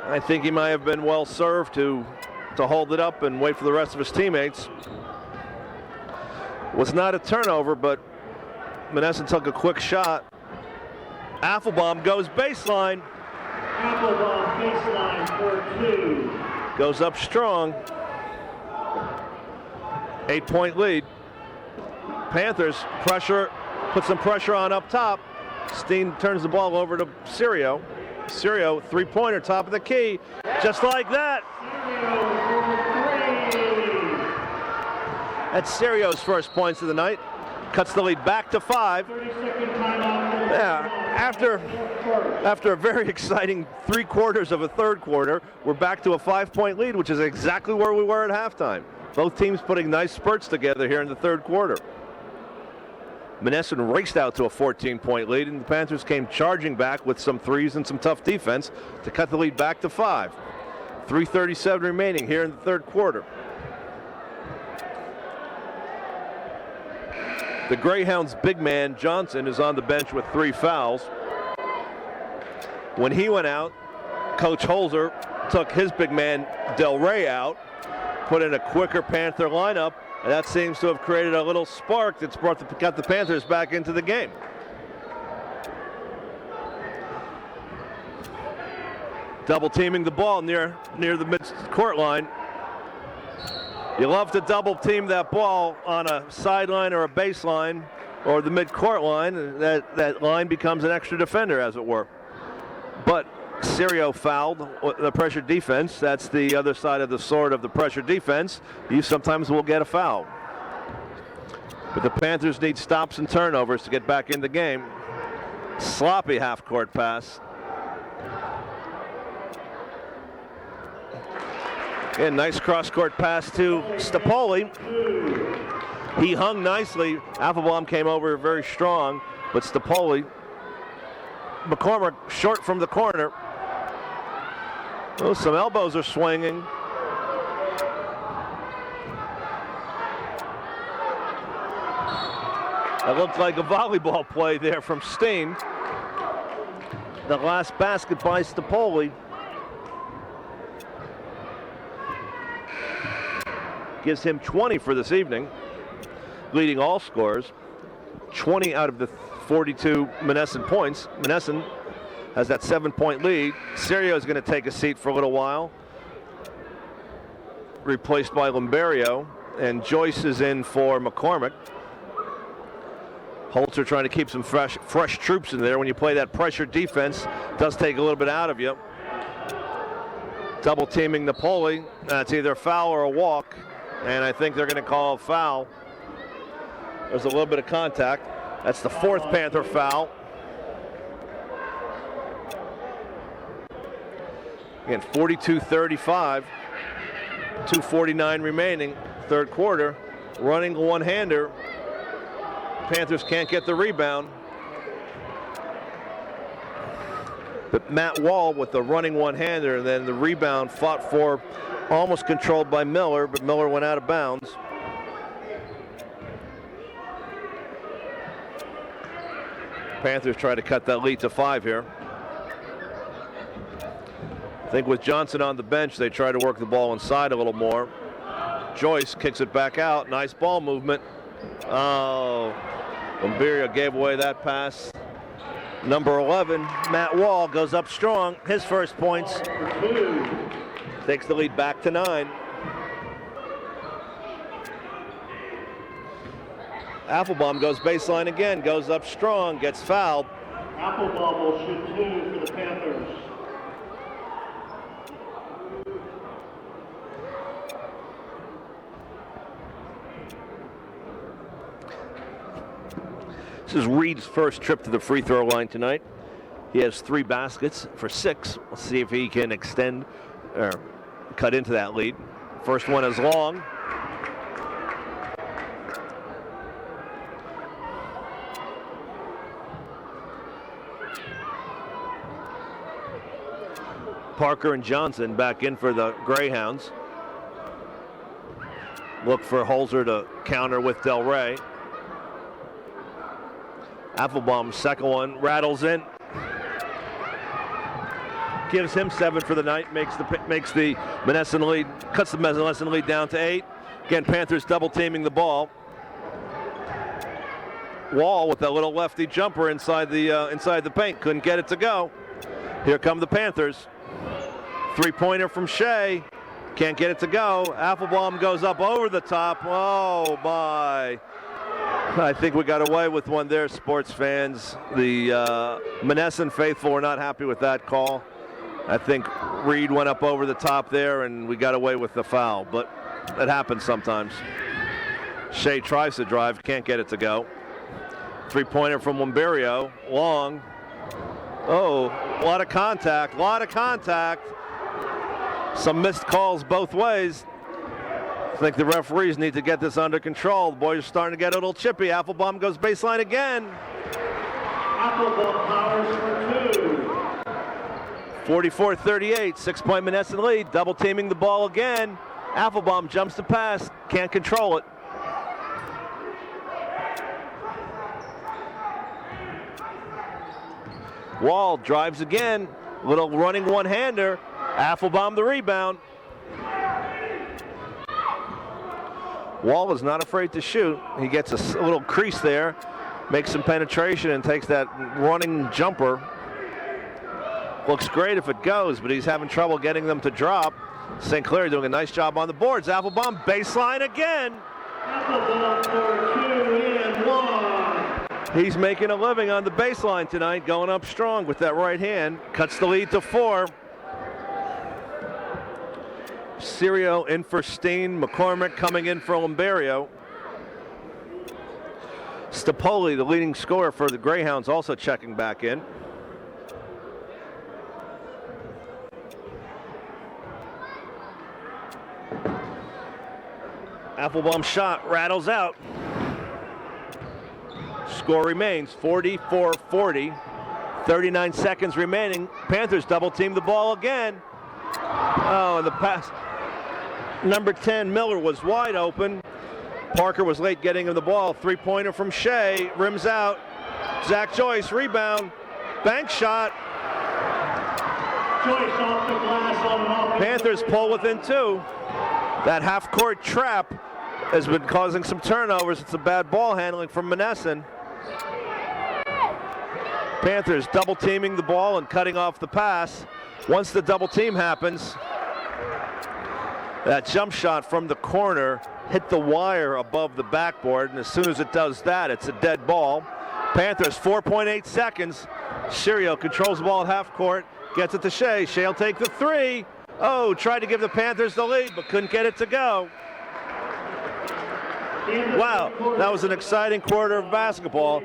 I think he might have been well served to hold it up and wait for the rest of his teammates. Was not a turnover, but Monessen took a quick shot. Applebaum goes baseline. Applebaum baseline for 2. Goes up strong. 8-point lead. Panthers pressure, put some pressure on up top. Steen turns the ball over to Serio. Serio, three-pointer, top of the key. Just like that. That's Serio's first points of the night. Cuts the lead back to 5. Yeah, after a very exciting 3 quarters of a third quarter, we're back to a 5-point lead, which is exactly where we were at halftime. Both teams putting nice spurts together here in the third quarter. Monessen raced out to a 14-point lead, and the Panthers came charging back with some threes and some tough defense to cut the lead back to 5. 3:37 remaining here in the third quarter. The Greyhounds' big man, Johnson, is on the bench with 3 fouls. When he went out, Coach Holzer took his big man, Del Rey, out, put in a quicker Panther lineup, and that seems to have created a little spark that's got the Panthers back into the game. Double teaming the ball near the mid-court line. You love to double team that ball on a sideline or a baseline or the mid-court line. That line becomes an extra defender, as it were. But Serio fouled the pressure defense. That's the other side of the sword of the pressure defense. You sometimes will get a foul. But the Panthers need stops and turnovers to get back in the game. Sloppy half-court pass. And nice cross-court pass to Stapoli. He hung nicely. Applebaum came over very strong, but Stapoli, McCormick short from the corner. Oh, some elbows are swinging. That looked like a volleyball play there from Steen. The last basket by Stapoli gives him 20 for this evening, leading all scorers. 20 out of the 42 Monessen points. Monessen has that 7-point lead. Serio is going to take a seat for a little while, replaced by Limberio, and Joyce is in for McCormick. Holzer trying to keep some fresh troops in there. When you play that pressure defense, it does take a little bit out of you. Double teaming Napoli. That's either a foul or a walk, and I think they're going to call a foul. There's a little bit of contact. That's the 4th Panther foul. Again, 42-35, 2:49 remaining, third quarter. Running one-hander. Panthers can't get the rebound. But Matt Wall with the running one-hander, and then the rebound fought for, almost controlled by Miller, but Miller went out of bounds. Panthers try to cut that lead to 5 here. I think with Johnson on the bench, they try to work the ball inside a little more. Joyce kicks it back out. Nice ball movement. Oh, Limberio gave away that pass. Number 11, Matt Wall, goes up strong. His first points. Takes the lead back to 9. Applebaum goes baseline again, goes up strong, gets fouled. Applebaum will shoot 2 for the Panthers. This is Reed's first trip to the free throw line tonight. He has 3 baskets for 6. Let's see if he can extend or cut into that lead. First one is long. Parker and Johnson back in for the Greyhounds. Look for Holzer to counter with Del Rey. Applebaum, second one, rattles in. Gives him 7 for the night, makes the Monessen lead, cuts the Monessen lead down to 8. Again, Panthers double teaming the ball. Wall with that little lefty jumper inside the paint, couldn't get it to go. Here come the Panthers. 3-pointer from Shea, can't get it to go. Applebaum goes up over the top. Oh my. I think we got away with one there, sports fans. The Monessen faithful were not happy with that call. I think Reed went up over the top there and we got away with the foul, but it happens sometimes. Shea tries to drive, can't get it to go. 3-pointer from Limberio, long. Oh, a lot of contact. Some missed calls both ways. I think the referees need to get this under control. The boys are starting to get a little chippy. Applebaum goes baseline again. Applebaum powers for 2. 44-38, 6-point Monessen lead. Double teaming the ball again. Applebaum jumps to pass, can't control it. Wall drives again. Little running one-hander. Applebaum the rebound. Wall is not afraid to shoot. He gets a little crease there, makes some penetration and takes that running jumper. Looks great if it goes, but he's having trouble getting them to drop. St. Clair doing a nice job on the boards. Applebaum baseline again. Applebaum for 2 and 1. He's making a living on the baseline tonight, going up strong with that right hand. Cuts the lead to 4. Serio in for Steen. McCormick coming in for Limberio. Stapoli, the leading scorer for the Greyhounds, also checking back in. Applebaum shot rattles out. Score remains 44-40. 39 seconds remaining. Panthers double team the ball again. Oh, and the pass. Number 10, Miller, was wide open. Parker was late getting him the ball. 3-pointer from Shea, rims out. Zach Joyce, rebound, bank shot. Joyce off the glass on an offensive. Panthers pull within 2. That half-court trap has been causing some turnovers. It's a bad ball handling from Monessen. Panthers double teaming the ball and cutting off the pass. Once the double team happens, that jump shot from the corner hit the wire above the backboard, and as soon as it does that, it's a dead ball. Panthers 4.8 seconds. Sirio controls the ball at half court, gets it to Shea. Shea will take the three. Oh, tried to give the Panthers the lead, but couldn't get it to go. Wow, that was an exciting quarter of basketball.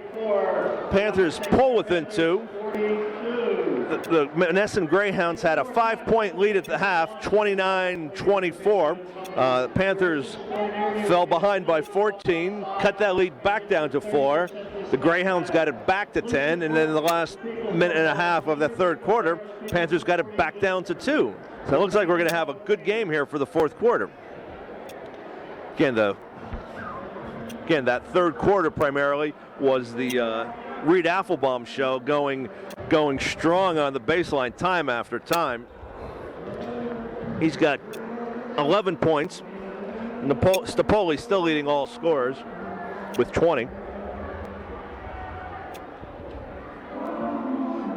Panthers pull within two. The Monessen Greyhounds had a 5-point lead at the half, 29-24. Panthers fell behind by 14, cut that lead back down to 4. The Greyhounds got it back to 10, and then in the last minute and a half of the third quarter, Panthers got it back down to 2. So it looks like we're going to have a good game here for the fourth quarter. Again, that third quarter primarily was the Reed Affelbaum show, going strong on the baseline time after time. He's got 11 points. Stapoli still leading all scorers with 20.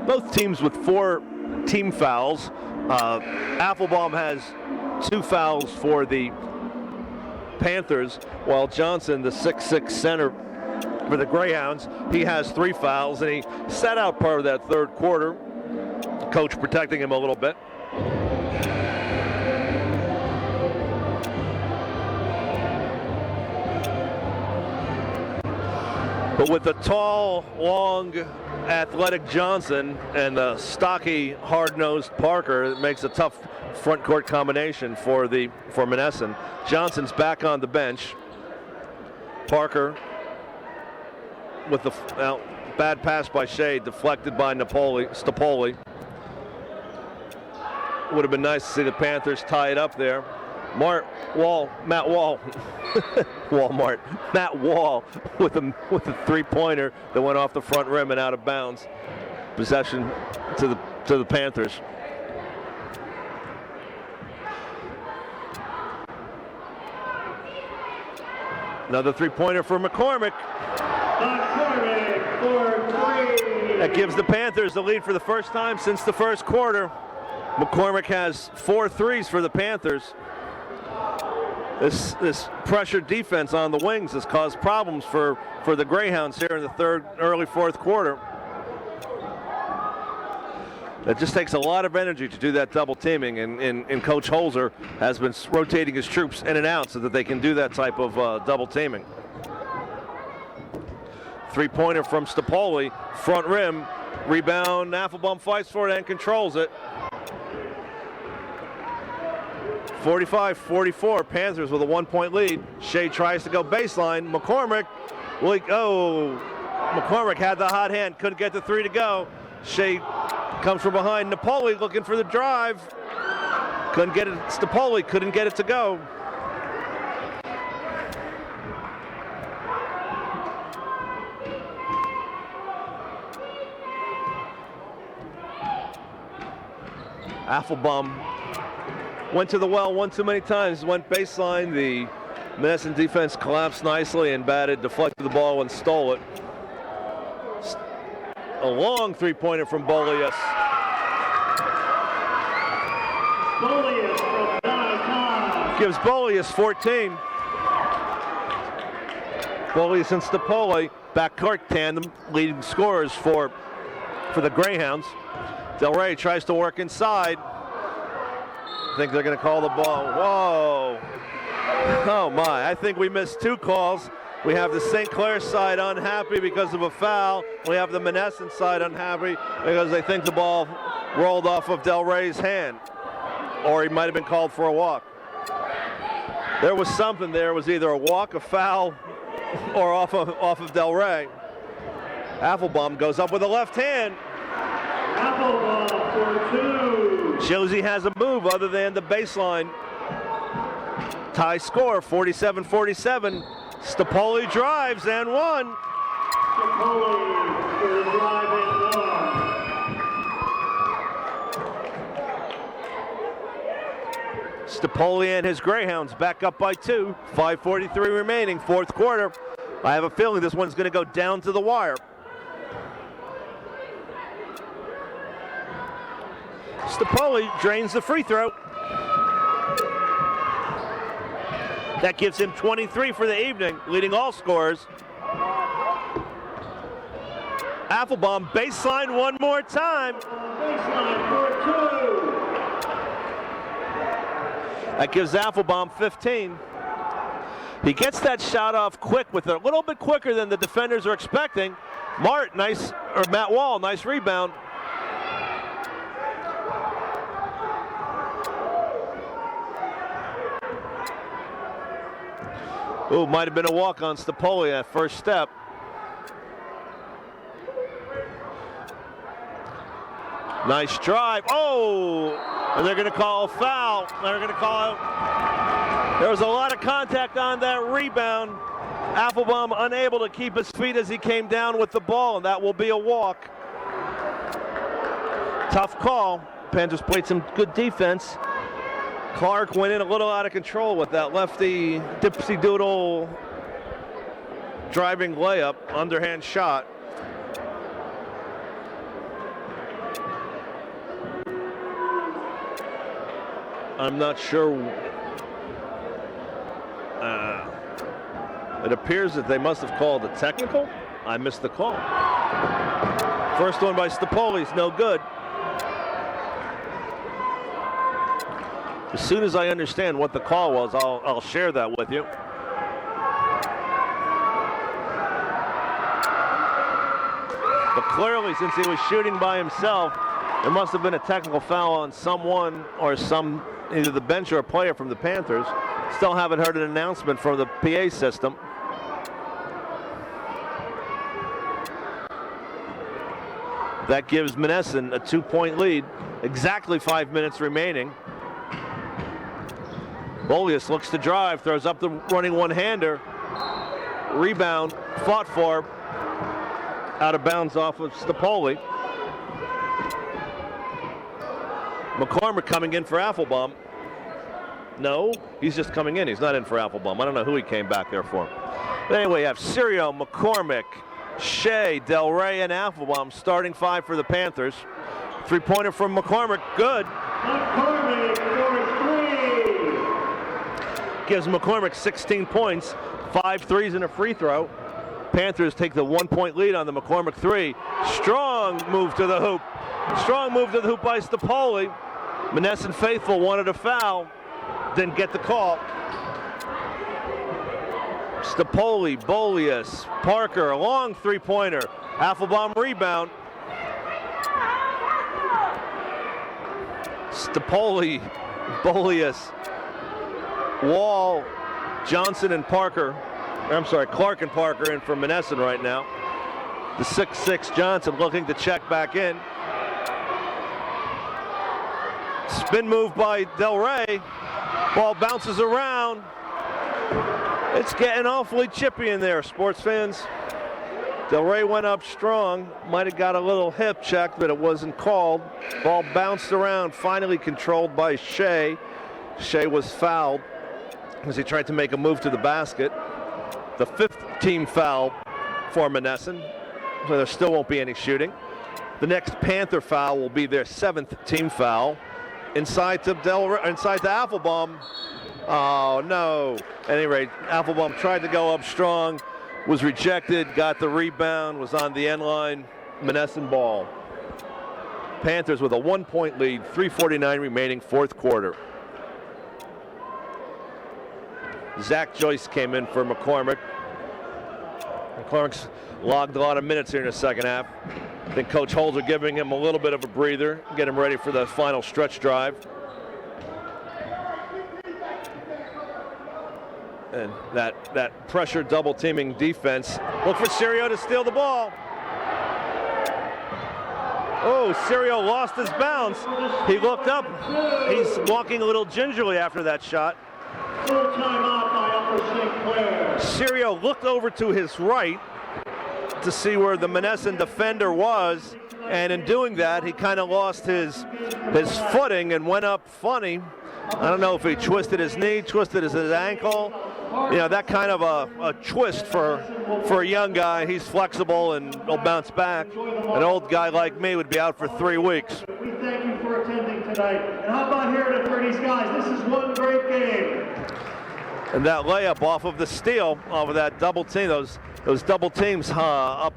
Both teams with 4 team fouls. Affelbaum has 2 fouls for the Panthers, while Johnson, the 6'6" center for the Greyhounds, he has 3 fouls, and he sat out part of that third quarter. Coach protecting him a little bit. But with the tall, long, athletic Johnson and the stocky, hard-nosed Parker, it makes a tough front court combination for Monessen. Johnson's back on the bench. Parker with the bad pass by Shea, deflected by Stapoli. Would have been nice to see the Panthers tie it up there. Matt Wall with a three-pointer that went off the front rim and out of bounds. Possession to the Panthers. Another three-pointer for McCormick. That gives the Panthers the lead for the first time since the first quarter. McCormick has 4 threes for the Panthers. This pressured defense on the wings has caused problems for the Greyhounds here in the early fourth quarter. It just takes a lot of energy to do that double teaming, and Coach Holzer has been rotating his troops in and out so that they can do that type of double teaming. Three-pointer from Stapoli, front rim, rebound, Affelbaum fights for it and controls it. 45-44, Panthers with a 1-point lead. Shea tries to go baseline, McCormick had the hot hand, couldn't get the 3 to go. Shea comes from behind, Napoli looking for the drive. Couldn't get it, Stapoli couldn't get it to go. Affelbaum went to the well one too many times, went baseline. The Monessen defense collapsed nicely and deflected the ball and stole it. A long three-pointer from Bolius. Gives Bolius 14. Bolius and Stapoli, backcourt tandem, leading scorers for the Greyhounds. Del Rey tries to work inside. I think they're going to call the ball. Whoa. Oh my, I think we missed 2 calls. We have the St. Clair side unhappy because of a foul. We have the Monessen side unhappy because they think the ball rolled off of Del Rey's hand. Or he might have been called for a walk. There was something there. It was either a walk, a foul, or off of Del Rey. Affelbaum goes up with a left hand. Affelbaum for 2. Josie has a move other than the baseline. Tie score, 47-47. Stapoli drives and one. Stapoli for the drive and one. Stapoli and his Greyhounds back up by 2. 5:43 remaining, fourth quarter. I have a feeling this one's going to go down to the wire. Stapoli drains the free throw. That gives him 23 for the evening, leading all scorers. Applebaum baseline one more time. Baseline for 2. That gives Applebaum 15. He gets that shot off quick with it, a little bit quicker than the defenders are expecting. Matt Wall, nice rebound. Ooh, might have been a walk on Stapoli at first step. Nice drive. Oh, and they're going to call a foul. They're going to call out. There was a lot of contact on that rebound. Applebaum unable to keep his feet as he came down with the ball, and that will be a walk. Tough call. Panthers played some good defense. Clark went in a little out of control with that lefty dipsy doodle driving layup, underhand shot. I'm not sure. It appears that they must have called a technical. I missed the call. First one by Stapoli's no good. As soon as I understand what the call was, I'll share that with you. But clearly, since he was shooting by himself, there must have been a technical foul on someone or either the bench or a player from the Panthers. Still haven't heard an announcement from the PA system. That gives Monessen a 2-point lead. Exactly 5 minutes remaining. Bolius looks to drive, throws up the running one-hander. Rebound, fought for, out of bounds off of Stapoli. McCormick coming in for Applebaum. No, he's just coming in. He's not in for Applebaum. I don't know who he came back there for. But anyway, you have Serio, McCormick, Shea, Del Rey, and Applebaum starting 5 for the Panthers. Three-pointer from McCormick, good. McCormick for 3. Gives McCormick 16 points, 5 threes and a free throw. Panthers take the 1-point lead on the McCormick 3. Strong move to the hoop. Strong move to the hoop by Stapoli. Monessen faithful wanted a foul, didn't get the call. Stapoli, Bolius, Parker, a long three-pointer. Applebaum rebound. Stapoli, Bolius, Wall, Johnson and Parker. Clark and Parker in for Monessen right now. The 6'6" Johnson looking to check back in. Spin move by Del Rey. Ball bounces around. It's getting awfully chippy in there, sports fans. Del Rey went up strong. Might have got a little hip check, but it wasn't called. Ball bounced around, finally controlled by Shea. Shea was fouled as he tried to make a move to the basket. The 5th team foul for Monessen, so there still won't be any shooting. The next Panther foul will be their 7th team foul. Inside to Applebaum. Oh no. At any rate, Applebaum tried to go up strong, was rejected, got the rebound, was on the end line. Monessen ball. Panthers with a 1-point lead, 3:49 remaining, 4th quarter. Zach Joyce came in for McCormick. McCormick's logged a lot of minutes here in the second half. I think Coach Holzer giving him a little bit of a breather, get him ready for the final stretch drive. And that pressure double teaming defense. Look for Serio to steal the ball. Oh, Serio lost his bounce. He looked up. He's walking a little gingerly after that shot. Full timeout by Upper St. Clair. Serio looked over to his right to see where the Monessen defender was, and in doing that, he kind of lost his footing and went up funny. I don't know if he twisted his knee, twisted his ankle. you know, that kind of a twist for a young guy. He's flexible and will bounce back. An old guy like me would be out for 3 weeks. We thank you for attending tonight. And how about hearing it for these guys? This is one great game. And that layup off of the steal, off of that double team, those double teams up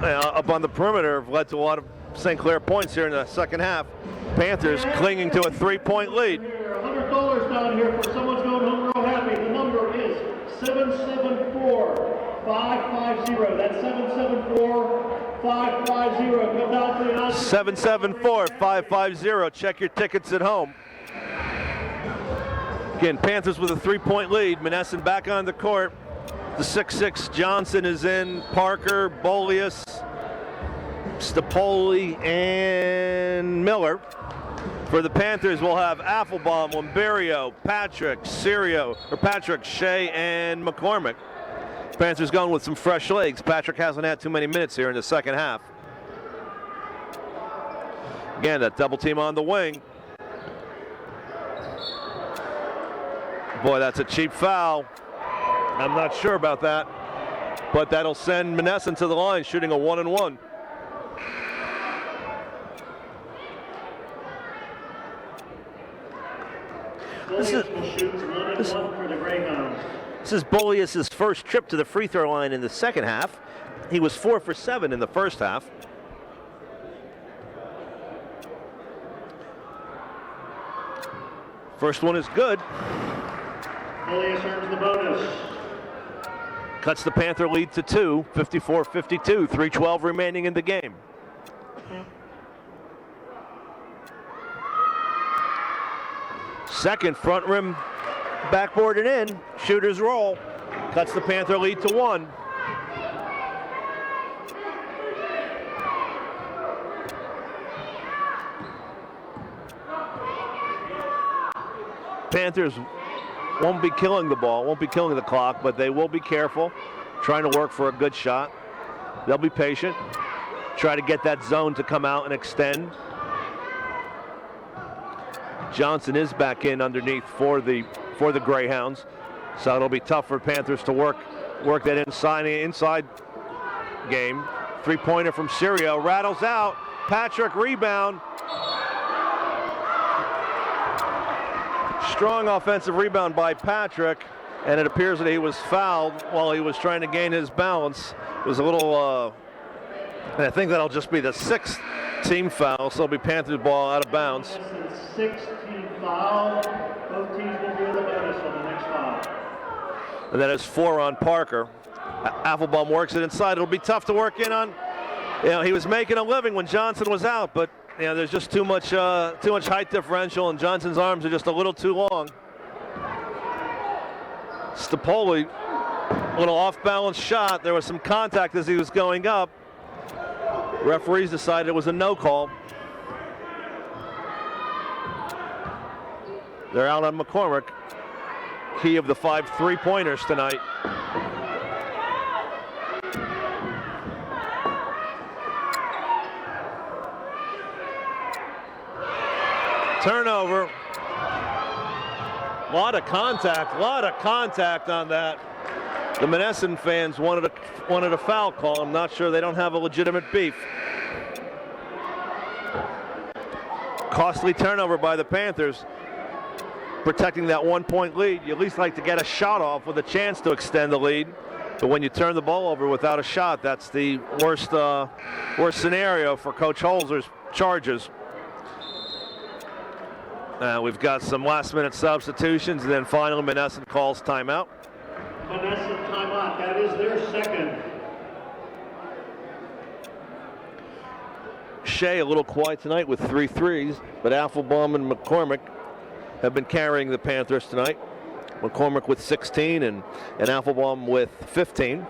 on the perimeter have led to a lot of St. Clair points here in the second half. Panthers clinging to a 3-point lead. $100 down here for someone's going home real happy. The number is 774-550. That's 774-550. Come down to the 774-550. Check your tickets at home. Again, Panthers with a 3-point lead. Monessen back on the court. The 6'6" Johnson is in. Parker, Bolius, Stapoli, and Miller. For the Panthers, we'll have Affelbaum, Limberio, Patrick, Shea, and McCormick. Panthers going with some fresh legs. Patrick hasn't had too many minutes here in the second half. Again, that double team on the wing. Boy, that's a cheap foul. I'm not sure about that, but that'll send Monessen to the line, shooting a 1-and-1. This is Bolius' first trip to the free throw line in the second half. He was 4 for 7 in the first half. First one is good. Bolius earns the bonus. Cuts the Panther lead to 2, 54-52, 3:12 remaining in the game. Second, front rim, backboard and in. Shooters roll. Cuts the Panther lead to 1. Panthers won't be killing the ball, won't be killing the clock, but they will be careful, trying to work for a good shot. They'll be patient, try to get that zone to come out and extend. Johnson is back in underneath for the Greyhounds, so it'll be tough for Panthers to work that inside game. 3-pointer from Sirio, rattles out. Patrick rebound. Strong offensive rebound by Patrick, and it appears that he was fouled while he was trying to gain his balance. It was a little, and I think that'll just be the 6th team foul, so it'll be Panthers ball out of bounds. 6-team foul. Both teams will be the bonus on the next foul. And that is 4 on Parker. Affelbaum works it inside. It'll be tough to work in on. You know, he was making a living when Johnson was out, but you know, there's just too much height differential, and Johnson's arms are just a little too long. Stapoli, a little off-balance shot. There was some contact as he was going up. Referees decided it was a no call. They're out on McCormick, key of the 5 3-pointers tonight. Turnover. A lot of contact on that. The Monessen fans wanted a foul call. I'm not sure, they don't have a legitimate beef. Costly turnover by the Panthers, protecting that 1-point lead. You at least like to get a shot off with a chance to extend the lead. But when you turn the ball over without a shot, that's the worst scenario for Coach Holzer's Chargers. We've got some last-minute substitutions, and then finally Monessen calls timeout. Monessen timeout. That is their second. Shea a little quiet tonight with 3 threes, but Affelbaum and McCormick have been carrying the Panthers tonight. McCormick with 16 and Affelbaum with 15.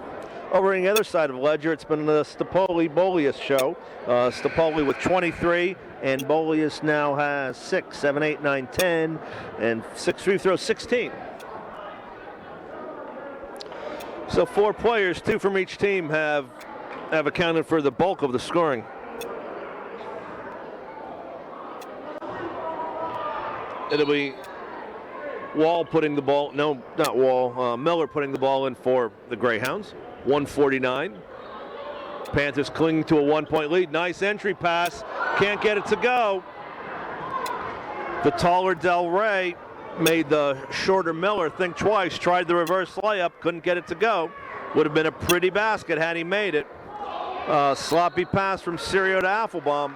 Over on the other side of the ledger, it's been the Stapoli-Bolius show. Stapoli with 23, and Bolius now has 6, 7, 8, 9, 10, and 6 free throws, 16. So 4 players, 2 from each team, have accounted for the bulk of the scoring. It'll be Wall putting the ball, no, not Wall, Miller putting the ball in for the Greyhounds. 149. Panthers clinging to a 1-point lead. Nice entry pass. Can't get it to go. The taller Del Rey made the shorter Miller think twice. Tried the reverse layup. Couldn't get it to go. Would have been a pretty basket had he made it. Sloppy pass from Sirio to Affelbaum.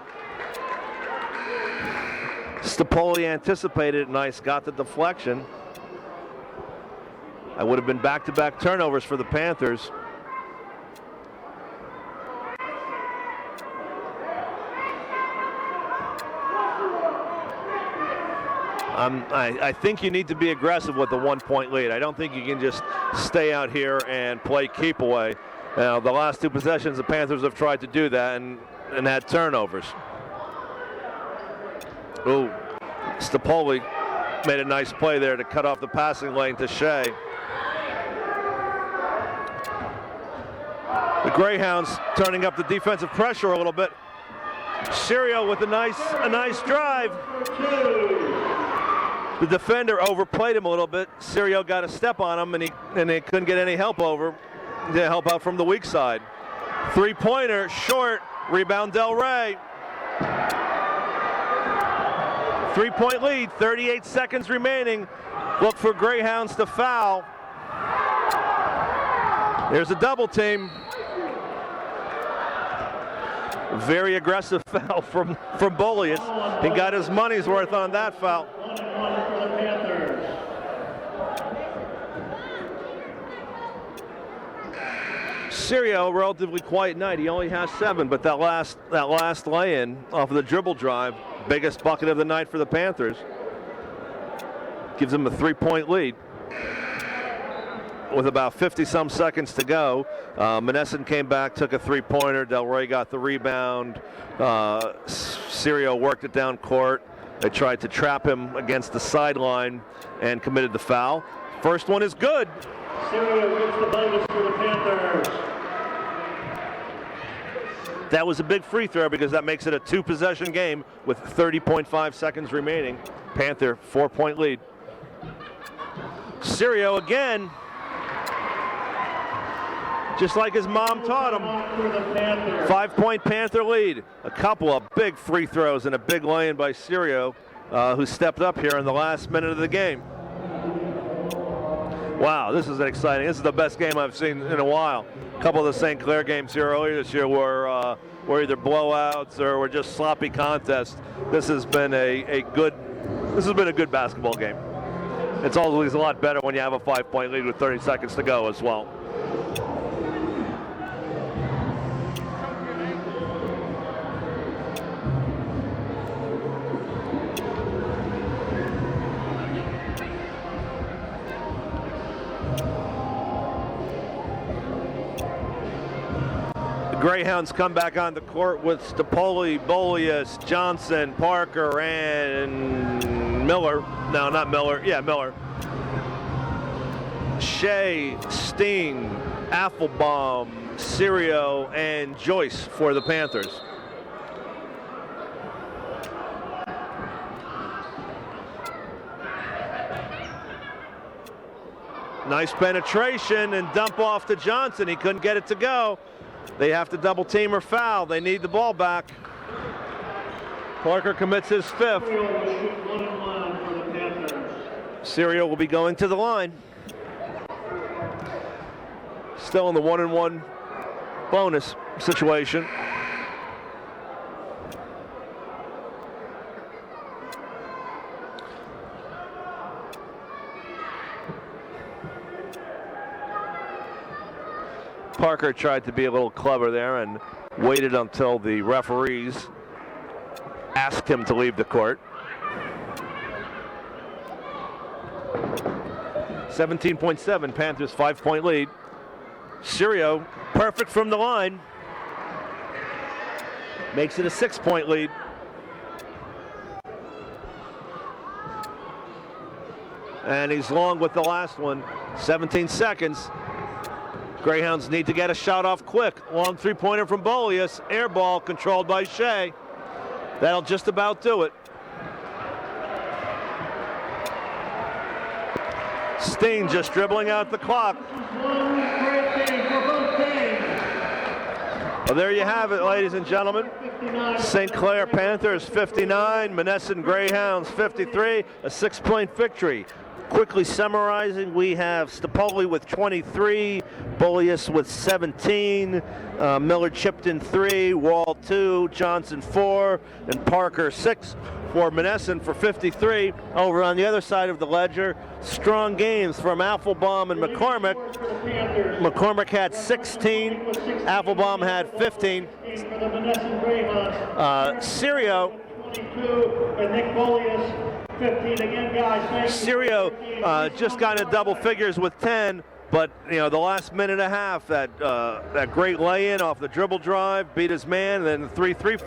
Stapoli anticipated it nice. Got the deflection. That would have been back-to-back turnovers for the Panthers. I think you need to be aggressive with the 1-point lead. I don't think you can just stay out here and play keep away. Now, the last two possessions, the Panthers have tried to do that and had turnovers. Ooh, Stapoli made a nice play there to cut off the passing lane to Shea. The Greyhounds turning up the defensive pressure a little bit. Sirio with a nice drive. The defender overplayed him a little bit. Sirio got a step on him, and he couldn't get any help out from the weak side. Three-pointer, short, rebound Del Rey. 3-point lead, 38 seconds remaining. Look for Greyhounds to foul. There's a double team. Very aggressive foul from Bolius. He got his money's worth on that foul. Sirio, relatively quiet night. He only has 7, but that last lay-in off of the dribble drive, biggest bucket of the night for the Panthers, gives them a 3-point lead. With about 50-some seconds to go, Monessen came back, took a 3-pointer. Del Rey got the rebound. Sirio worked it down court. They tried to trap him against the sideline and committed the foul. First one is good. Sirio gets the bonus for the Panthers. That was a big free throw because that makes it a 2-possession game with 30.5 seconds remaining. Panther 4-point lead. Sirio again. Just like his mom taught him. 5-point Panther lead. A couple of big free throws and a big lay-in by Sirio, who stepped up here in the last minute of the game. Wow, this is exciting. This is the best game I've seen in a while. A couple of the St. Clair games here earlier this year were either blowouts or were just sloppy contests. This has been a good basketball game. It's always a lot better when you have a 5-point lead with 30 seconds to go as well. Greyhounds come back on the court with Stapoli, Bolius, Johnson, Parker, and Miller. No, not Miller. Yeah, Miller. Shea, Steen, Affelbaum, Sirio, and Joyce for the Panthers. Nice penetration and dump off to Johnson. He couldn't get it to go. They have to double team or foul. They need the ball back. Parker commits his 5th. Sirio will be going to the line. Still in the 1-and-1 bonus situation. Parker tried to be a little clever there and waited until the referees asked him to leave the court. 17.7, Panthers 5-point lead. Sirio, perfect from the line. Makes it a 6-point lead. And he's long with the last one. 17 seconds. Greyhounds need to get a shot off quick. Long 3-pointer from Bolius. Air ball controlled by Shea. That'll just about do it. Steen just dribbling out the clock. One great game for both teams. Well, there you have it, ladies and gentlemen. St. Clair Panthers 59, Monessen Greyhounds 53, a 6-point victory. Quickly summarizing, we have Stapoli with 23, Bullius with 17, Miller chipped in 3, Wall 2, Johnson 4, and Parker 6 for Monessen for 53. Over on the other side of the ledger, strong games from Applebaum and McCormick. McCormick had 16, Applebaum had 15. Serio, 22, and Nick Bullius 15. Again, guys, thank you. Serio just got into double figures with 10, but you know the last minute and a half, that great lay-in off the dribble drive, beat his man, and then the three free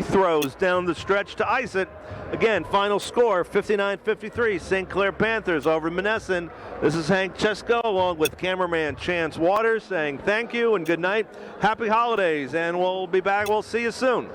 throws down the stretch to ice it. Again, final score 59-53, St. Clair Panthers over Monessen. This is Hank Chesko along with cameraman Chance Waters saying thank you and good night. Happy holidays, and we'll be back. We'll see you soon.